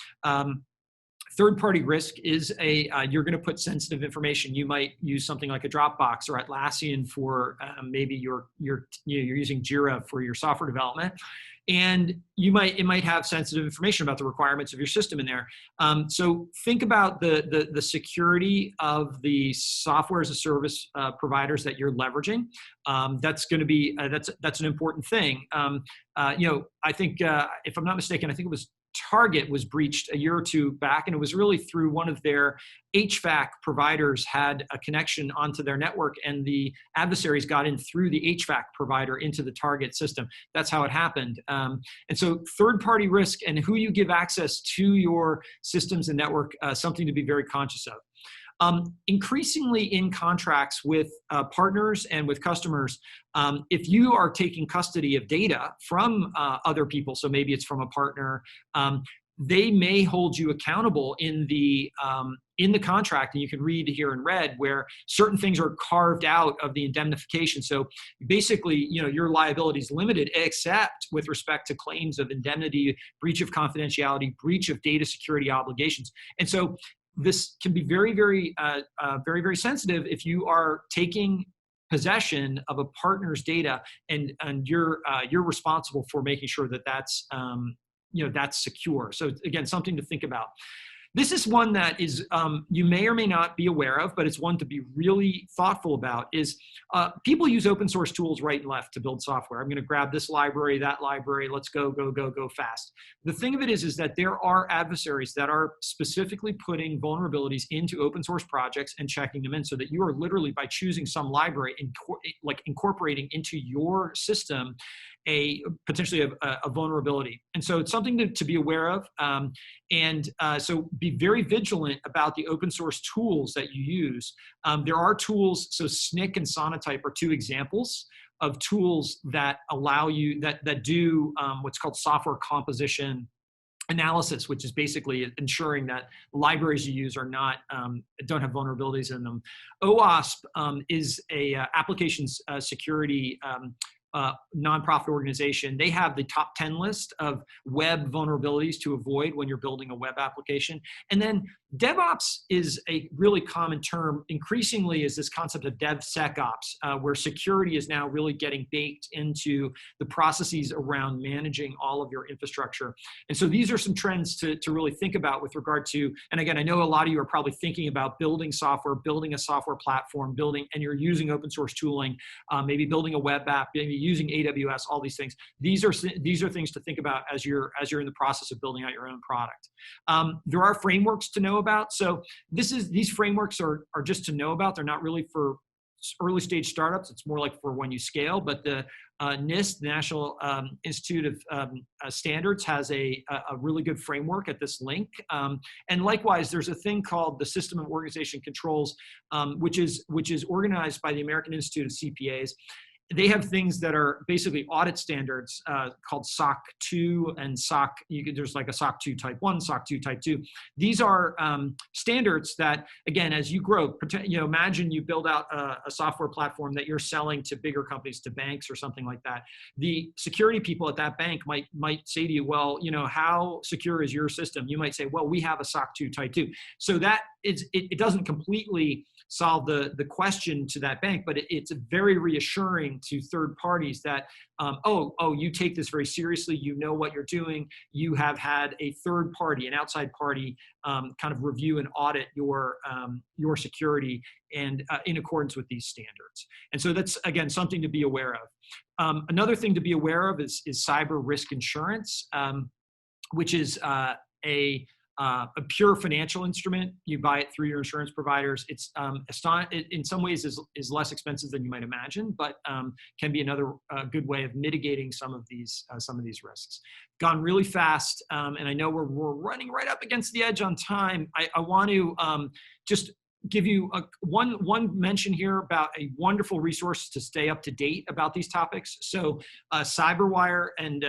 third-party risk is you're going to put sensitive information. You might use something like a Dropbox or Atlassian for maybe you're using Jira for your software development, and it might have sensitive information about the requirements of your system in there. So think about the security of the software as a service providers that you're leveraging. That's going to be that's an important thing. I think if I'm not mistaken, I think it was Target was breached a year or two back, and it was really through one of their HVAC providers had a connection onto their network, and the adversaries got in through the HVAC provider into the Target system. That's how it happened. And so third-party risk and who you give access to your systems and network, something to be very conscious of. Increasingly in contracts with partners and with customers, if you are taking custody of data from other people, so maybe it's from a partner, they may hold you accountable in the contract, and you can read here in red where certain things are carved out of the indemnification. So basically, your liability is limited except with respect to claims of indemnity, breach of confidentiality, breach of data security obligations. And so this can be very, very, very, very sensitive if you are taking possession of a partner's data, and you're responsible for making sure that that's secure. So again, something to think about. This is one that is you may or may not be aware of, but it's one to be really thoughtful about. Is people use open source tools right and left to build software. I'm going to grab this library, that library. Let's go fast. The thing of it is that there are adversaries that are specifically putting vulnerabilities into open source projects and checking them in, so that you are literally, by choosing some library, incorporating into your system potentially a vulnerability. And so it's something to be aware of. So be very vigilant about the open source tools that you use. There are tools, so SNCC and Sonatype are two examples of tools that allow you, that do what's called software composition analysis, which is basically ensuring that libraries you use are not don't have vulnerabilities in them. OWASP is a applications security nonprofit organization. They have the top 10 list of web vulnerabilities to avoid when you're building a web application. And then DevOps is a really common term. Increasingly is this concept of DevSecOps, where security is now really getting baked into the processes around managing all of your infrastructure. And so these are some trends to really think about with regard to, and again, I know a lot of you are probably thinking about building software, building a software platform, and you're using open source tooling, maybe building a web app, maybe using AWS, all these things. These are things to think about as you're in the process of building out your own product. There are frameworks to know about. So these frameworks are just to know about. They're not really for early stage startups. It's more like for when you scale. But the NIST, the National Institute of Standards, has a really good framework at this link. And likewise, there's a thing called the System of Organization Controls, which is organized by the American Institute of CPAs. They have things that are basically audit standards called SOC 2 and SOC. There's like a SOC 2 type 1, SOC 2 type 2. These are standards that, again, as you grow, imagine you build out a software platform that you're selling to bigger companies, to banks or something like that. The security people at that bank might say to you, well, how secure is your system? You might say, well, we have a SOC 2 type 2. So that it doesn't completely solve the question to that bank, but it's very reassuring to third parties that, you take this very seriously, you know what you're doing, you have had a third party, an outside party, kind of review and audit your security and in accordance with these standards. And so that's, again, something to be aware of. Another thing to be aware of is cyber risk insurance, which is a pure financial instrument. You buy it through your insurance providers. It's in some ways is less expensive than you might imagine, but can be another good way of mitigating some of these risks. Gone really fast, and I know we're running right up against the edge on time. I want to just give you one mention here about a wonderful resource to stay up to date about these topics. So CyberWire, and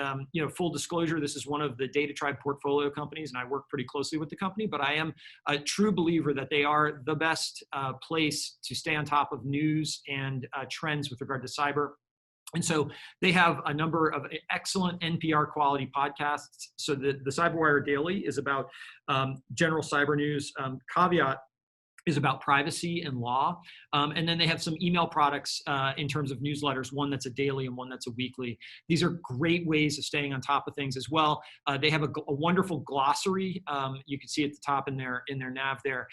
full disclosure, this is one of the DataTribe portfolio companies, and I work pretty closely with the company, but I am a true believer that they are the best place to stay on top of news and trends with regard to cyber. And so they have a number of excellent NPR quality podcasts. So the CyberWire Daily is about general cyber news. Caveat is about privacy and law. And then they have some email products in terms of newsletters, one that's a daily and one that's a weekly. These are great ways of staying on top of things as well. They have a wonderful glossary. You can see at the top in their nav there,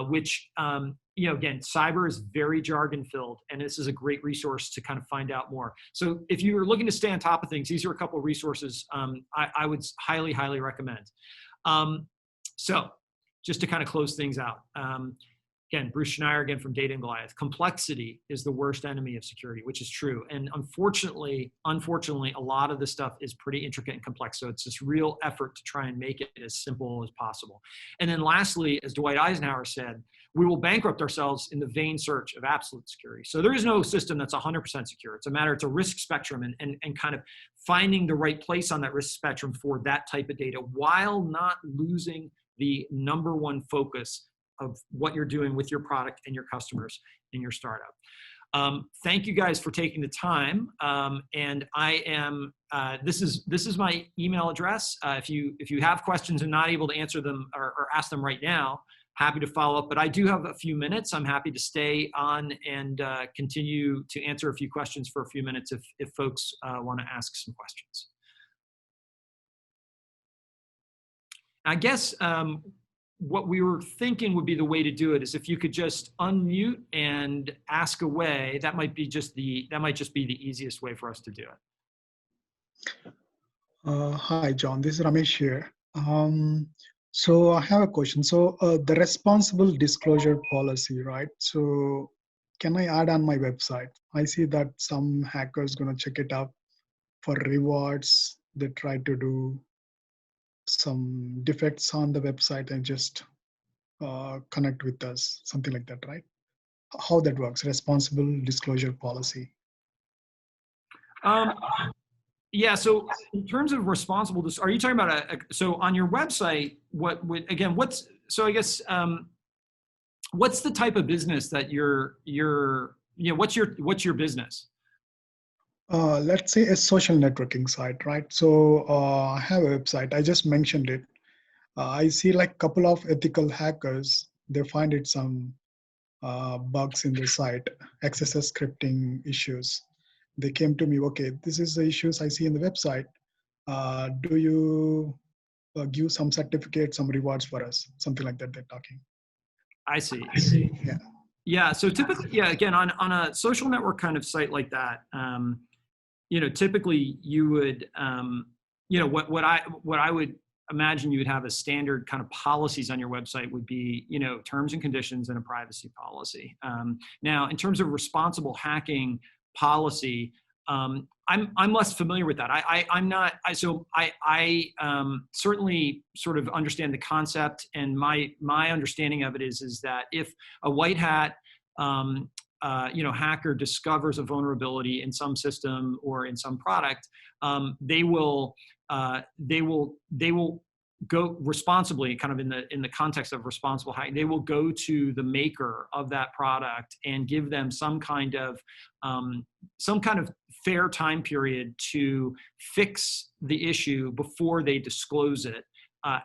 which, again, cyber is very jargon filled, and this is a great resource to kind of find out more. So if you're looking to stay on top of things, these are a couple of resources I would highly, highly recommend. So just to kind of close things out. Again, Bruce Schneier, again, from Data and Goliath. Complexity is the worst enemy of security, which is true. And unfortunately, a lot of this stuff is pretty intricate and complex. So it's this real effort to try and make it as simple as possible. And then lastly, as Dwight Eisenhower said, we will bankrupt ourselves in the vain search of absolute security. So there is no system that's 100% secure. It's a risk spectrum, and kind of finding the right place on that risk spectrum for that type of data while not losing the number one focus of what you're doing with your product and your customers in your startup. Thank you guys for taking the time. And I am, this is my email address. If you have questions and not able to answer them or ask them right now, happy to follow up, but I do have a few minutes. I'm happy to stay on and continue to answer a few questions for a few minutes if folks want to ask some questions. I guess what we were thinking would be the way to do it is if you could just unmute and ask away. That might just be the easiest way for us to do it. Hi, John. This is Ramesh here. So I have a question. So the responsible disclosure policy, right? So can I add on my website? I see that some hackers gonna check it out for rewards. They try to do some defects on the website and just connect with us, something like that, right? How that works, responsible disclosure policy. Yeah, so in terms of responsible, are you talking about so on your website, what's the type of business that what's your business? Let's say a social networking site, right? So I have a website, I just mentioned it. I see like a couple of ethical hackers, they find it some bugs in the site, XSS scripting issues. They came to me, okay, this is the issues I see in the website. Do you give some certificates, some rewards for us? Something like that they're talking. I see. Yeah. Yeah, so typically, yeah, again, on a social network kind of site like that, typically you would, what I would imagine you would have as standard kind of policies on your website would be, terms and conditions and a privacy policy. Now, in terms of responsible hacking policy, I'm less familiar with that. I'm not. I certainly sort of understand the concept, and my understanding of it is that if a white hat hacker discovers a vulnerability in some system or in some product, they will go responsibly, kind of in the context of responsible hacking. They will go to the maker of that product and give them some kind of fair time period to fix the issue before they disclose it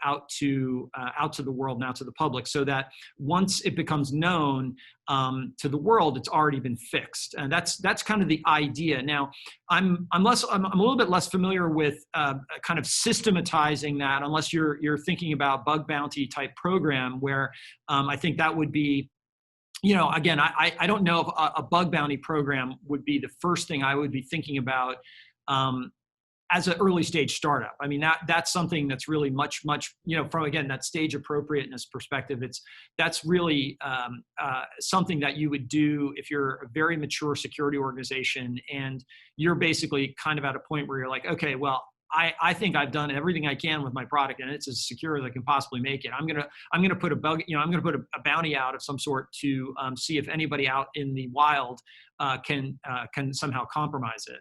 out to the world and out to the public, so that once it becomes known to the world, it's already been fixed. And that's kind of the idea. Now, I'm a little bit less familiar with kind of systematizing that, unless you're thinking about bug bounty type program, where I think that would be, again, I don't know if a bug bounty program would be the first thing I would be thinking about as an early stage startup. I mean, that's something that's really much, from, again, that stage appropriateness perspective, that's really something that you would do if you're a very mature security organization and you're basically kind of at a point where you're like, okay, well, I think I've done everything I can with my product, and it's as secure as I can possibly make it. I'm gonna put a bug, I'm gonna put a bounty out of some sort to see if anybody out in the wild can somehow compromise it.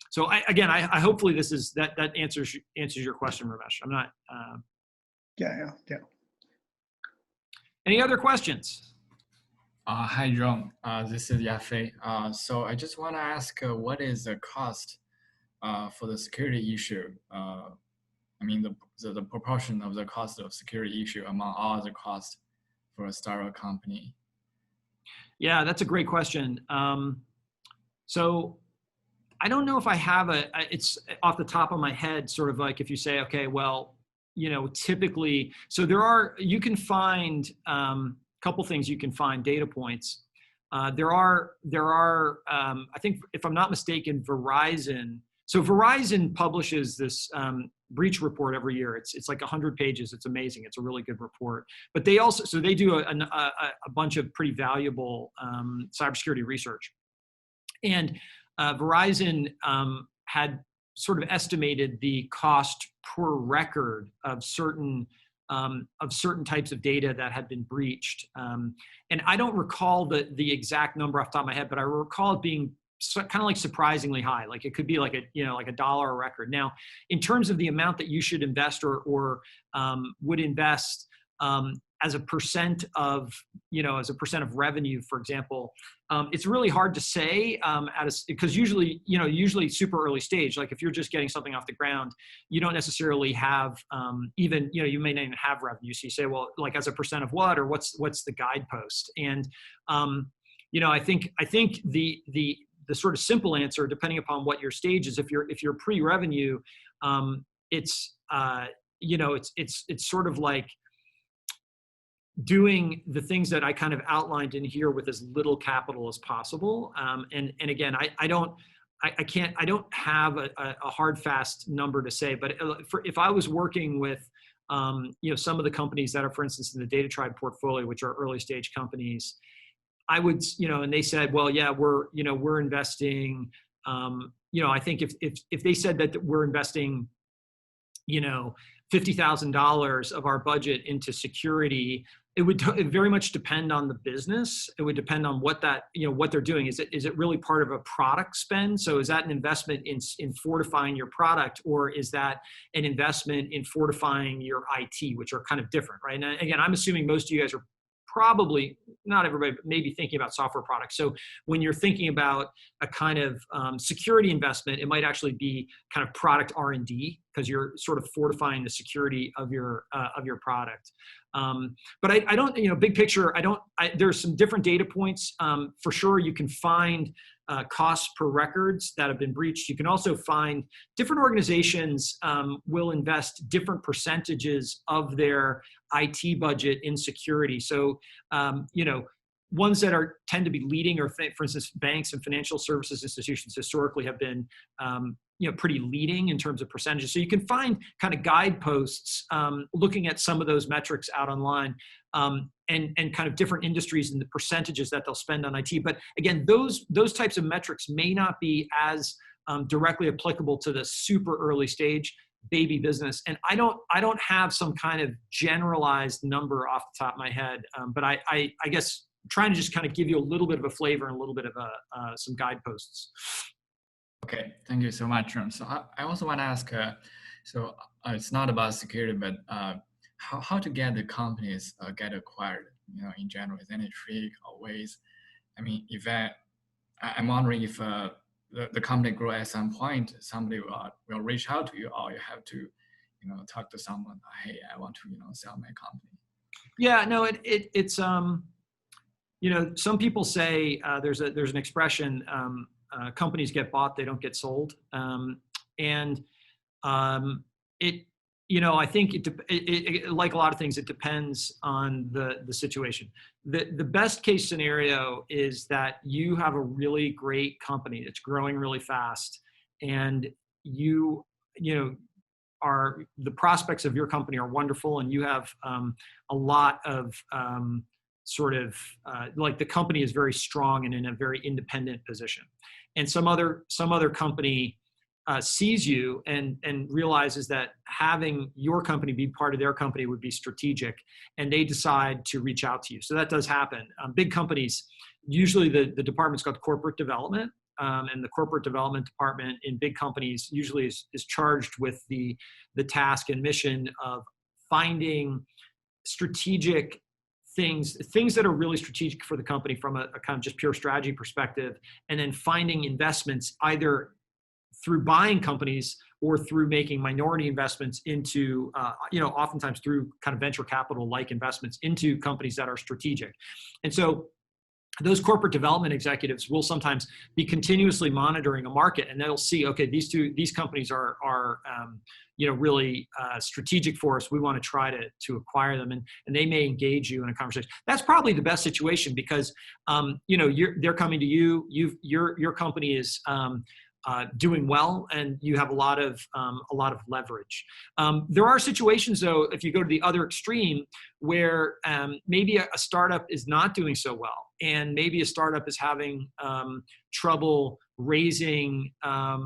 So I hopefully that answers your question, Ramesh. I'm not. Yeah. Any other questions? Hi, John. This is Yafei. So I just want to ask, what is the cost for the security issue? I mean, the proportion of the cost of security issue among all the costs for a startup company. Yeah, that's a great question. So I don't know if I have it's off the top of my head, sort of like if you say, okay, well, typically, so you can find a couple things. You can find data points. There are I think, if I'm not mistaken, Verizon. So Verizon publishes this breach report every year. It's like 100 pages. It's amazing. It's a really good report. But they do a bunch of pretty valuable cybersecurity research. And Verizon had sort of estimated the cost per record of certain types of data that had been breached. And I don't recall the exact number off the top of my head, but I recall it being kind of like surprisingly high. Like it could be like like $1 a record. Now, in terms of the amount that you should invest or would invest as a percent of revenue, for example, it's really hard to say because usually super early stage, like if you're just getting something off the ground, you don't necessarily have even, you may not even have revenue. So you say, well, like as a percent of what, or what's the guidepost? And I think the sort of simple answer, depending upon what your stage is, if you're pre-revenue, it's sort of like doing the things that I kind of outlined in here with as little capital as possible. And again, I don't have a hard, fast number to say, but if I was working with, some of the companies that are, for instance, in the DataTribe portfolio, which are early stage companies, I would, and they said, well, yeah, we're investing, I think if they said that we're investing, $50,000 of our budget into security, it would very much depend on the business. It would depend on what they're doing. Is it really part of a product spend? So is that an investment in fortifying your product, or is that an investment in fortifying your IT, which are kind of different, right? And again, I'm assuming most of you guys are probably, not everybody, but maybe thinking about software products. So when you're thinking about a kind of security investment, it might actually be kind of product R&D, because you're sort of fortifying the security of your product. But I don't, big picture, there's some different data points. For sure, you can find costs per records that have been breached. You can also find different organizations will invest different percentages of their IT budget in security. So, ones that tend to be leading, or for instance, banks and financial services institutions historically have been, pretty leading in terms of percentages. So you can find kind of guideposts looking at some of those metrics out online, and kind of different industries and the percentages that they'll spend on IT. But again, those types of metrics may not be as directly applicable to the super early stage baby business. And I don't have some kind of generalized number off the top of my head, but I guess trying to just kind of give you a little bit of a flavor and a little bit of some guideposts. Okay, thank you so much, John. So I also want to ask, it's not about security, but how to get the companies get acquired, in general? Is there any trick or ways? I mean, I'm wondering if the company grow at some point, somebody will reach out to you, or you have to, talk to someone. Hey, I want to, sell my company. Yeah, no, it's some people say there's an expression, companies get bought, they don't get sold, and I think it like a lot of things, it depends on the situation. The best case scenario is that you have a really great company that's growing really fast, and the prospects of your company are wonderful, and you have a lot of like the company is very strong and in a very independent position. And some other company sees you and realizes that having your company be part of their company would be strategic, and they decide to reach out to you. So that does happen. Big companies, usually the department's called corporate development, and the corporate development department in big companies usually is charged with the task and mission of finding strategic things that are really strategic for the company from a kind of just pure strategy perspective, and then finding investments either through buying companies or through making minority investments into, oftentimes through kind of venture capital like investments into companies that are strategic. And so those corporate development executives will sometimes be continuously monitoring a market, and they'll see, okay, these companies are really strategic for us. We want to try to acquire them, and they may engage you in a conversation. That's probably the best situation because they're coming to you. Your company is doing well, and you have a lot of leverage. There are situations, though, if you go to the other extreme, where maybe a startup is not doing so well, and maybe a startup is having trouble raising a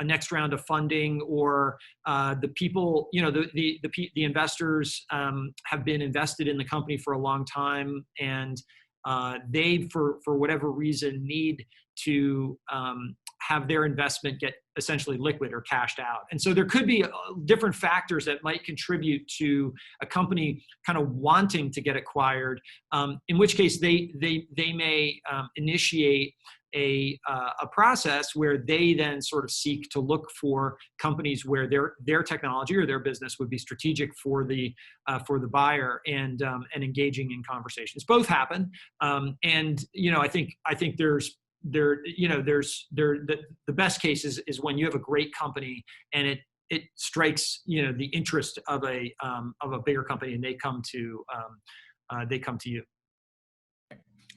next round of funding, or the people, the investors have been invested in the company for a long time, and they, for whatever reason, need to have their investment get essentially liquid or cashed out. And so there could be different factors that might contribute to a company kind of wanting to get acquired, in which case they may initiate a process where they then sort of seek to look for companies where their technology or their business would be strategic for the buyer, and engaging in conversations. Both happen, and I think the best case is when you have a great company and it strikes the interest of a bigger company, and they come to you.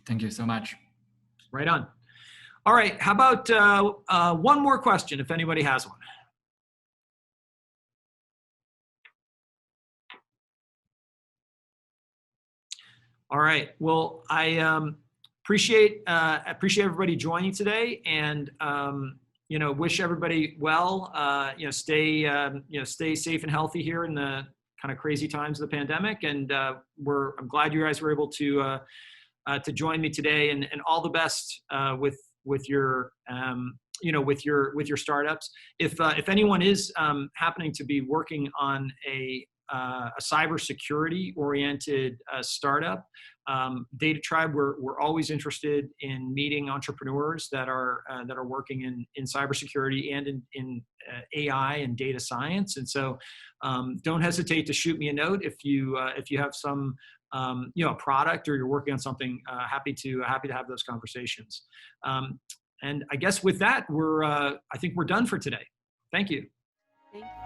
Thank you so much. Right on. All right. How about one more question, if anybody has one? All right. Well, I appreciate everybody joining today, and wish everybody well. Stay safe and healthy here in the kind of crazy times of the pandemic, and I'm glad you guys were able to join me today, and all the best with your startups. If anyone is happening to be working on a cybersecurity oriented startup, DataTribe, we're always interested in meeting entrepreneurs that are working in cybersecurity and in AI and data science. And so don't hesitate to shoot me a note if you have some a product, or you're working on something. Happy to have those conversations. And I guess with that, I think we're done for today. Thank you. Thank you.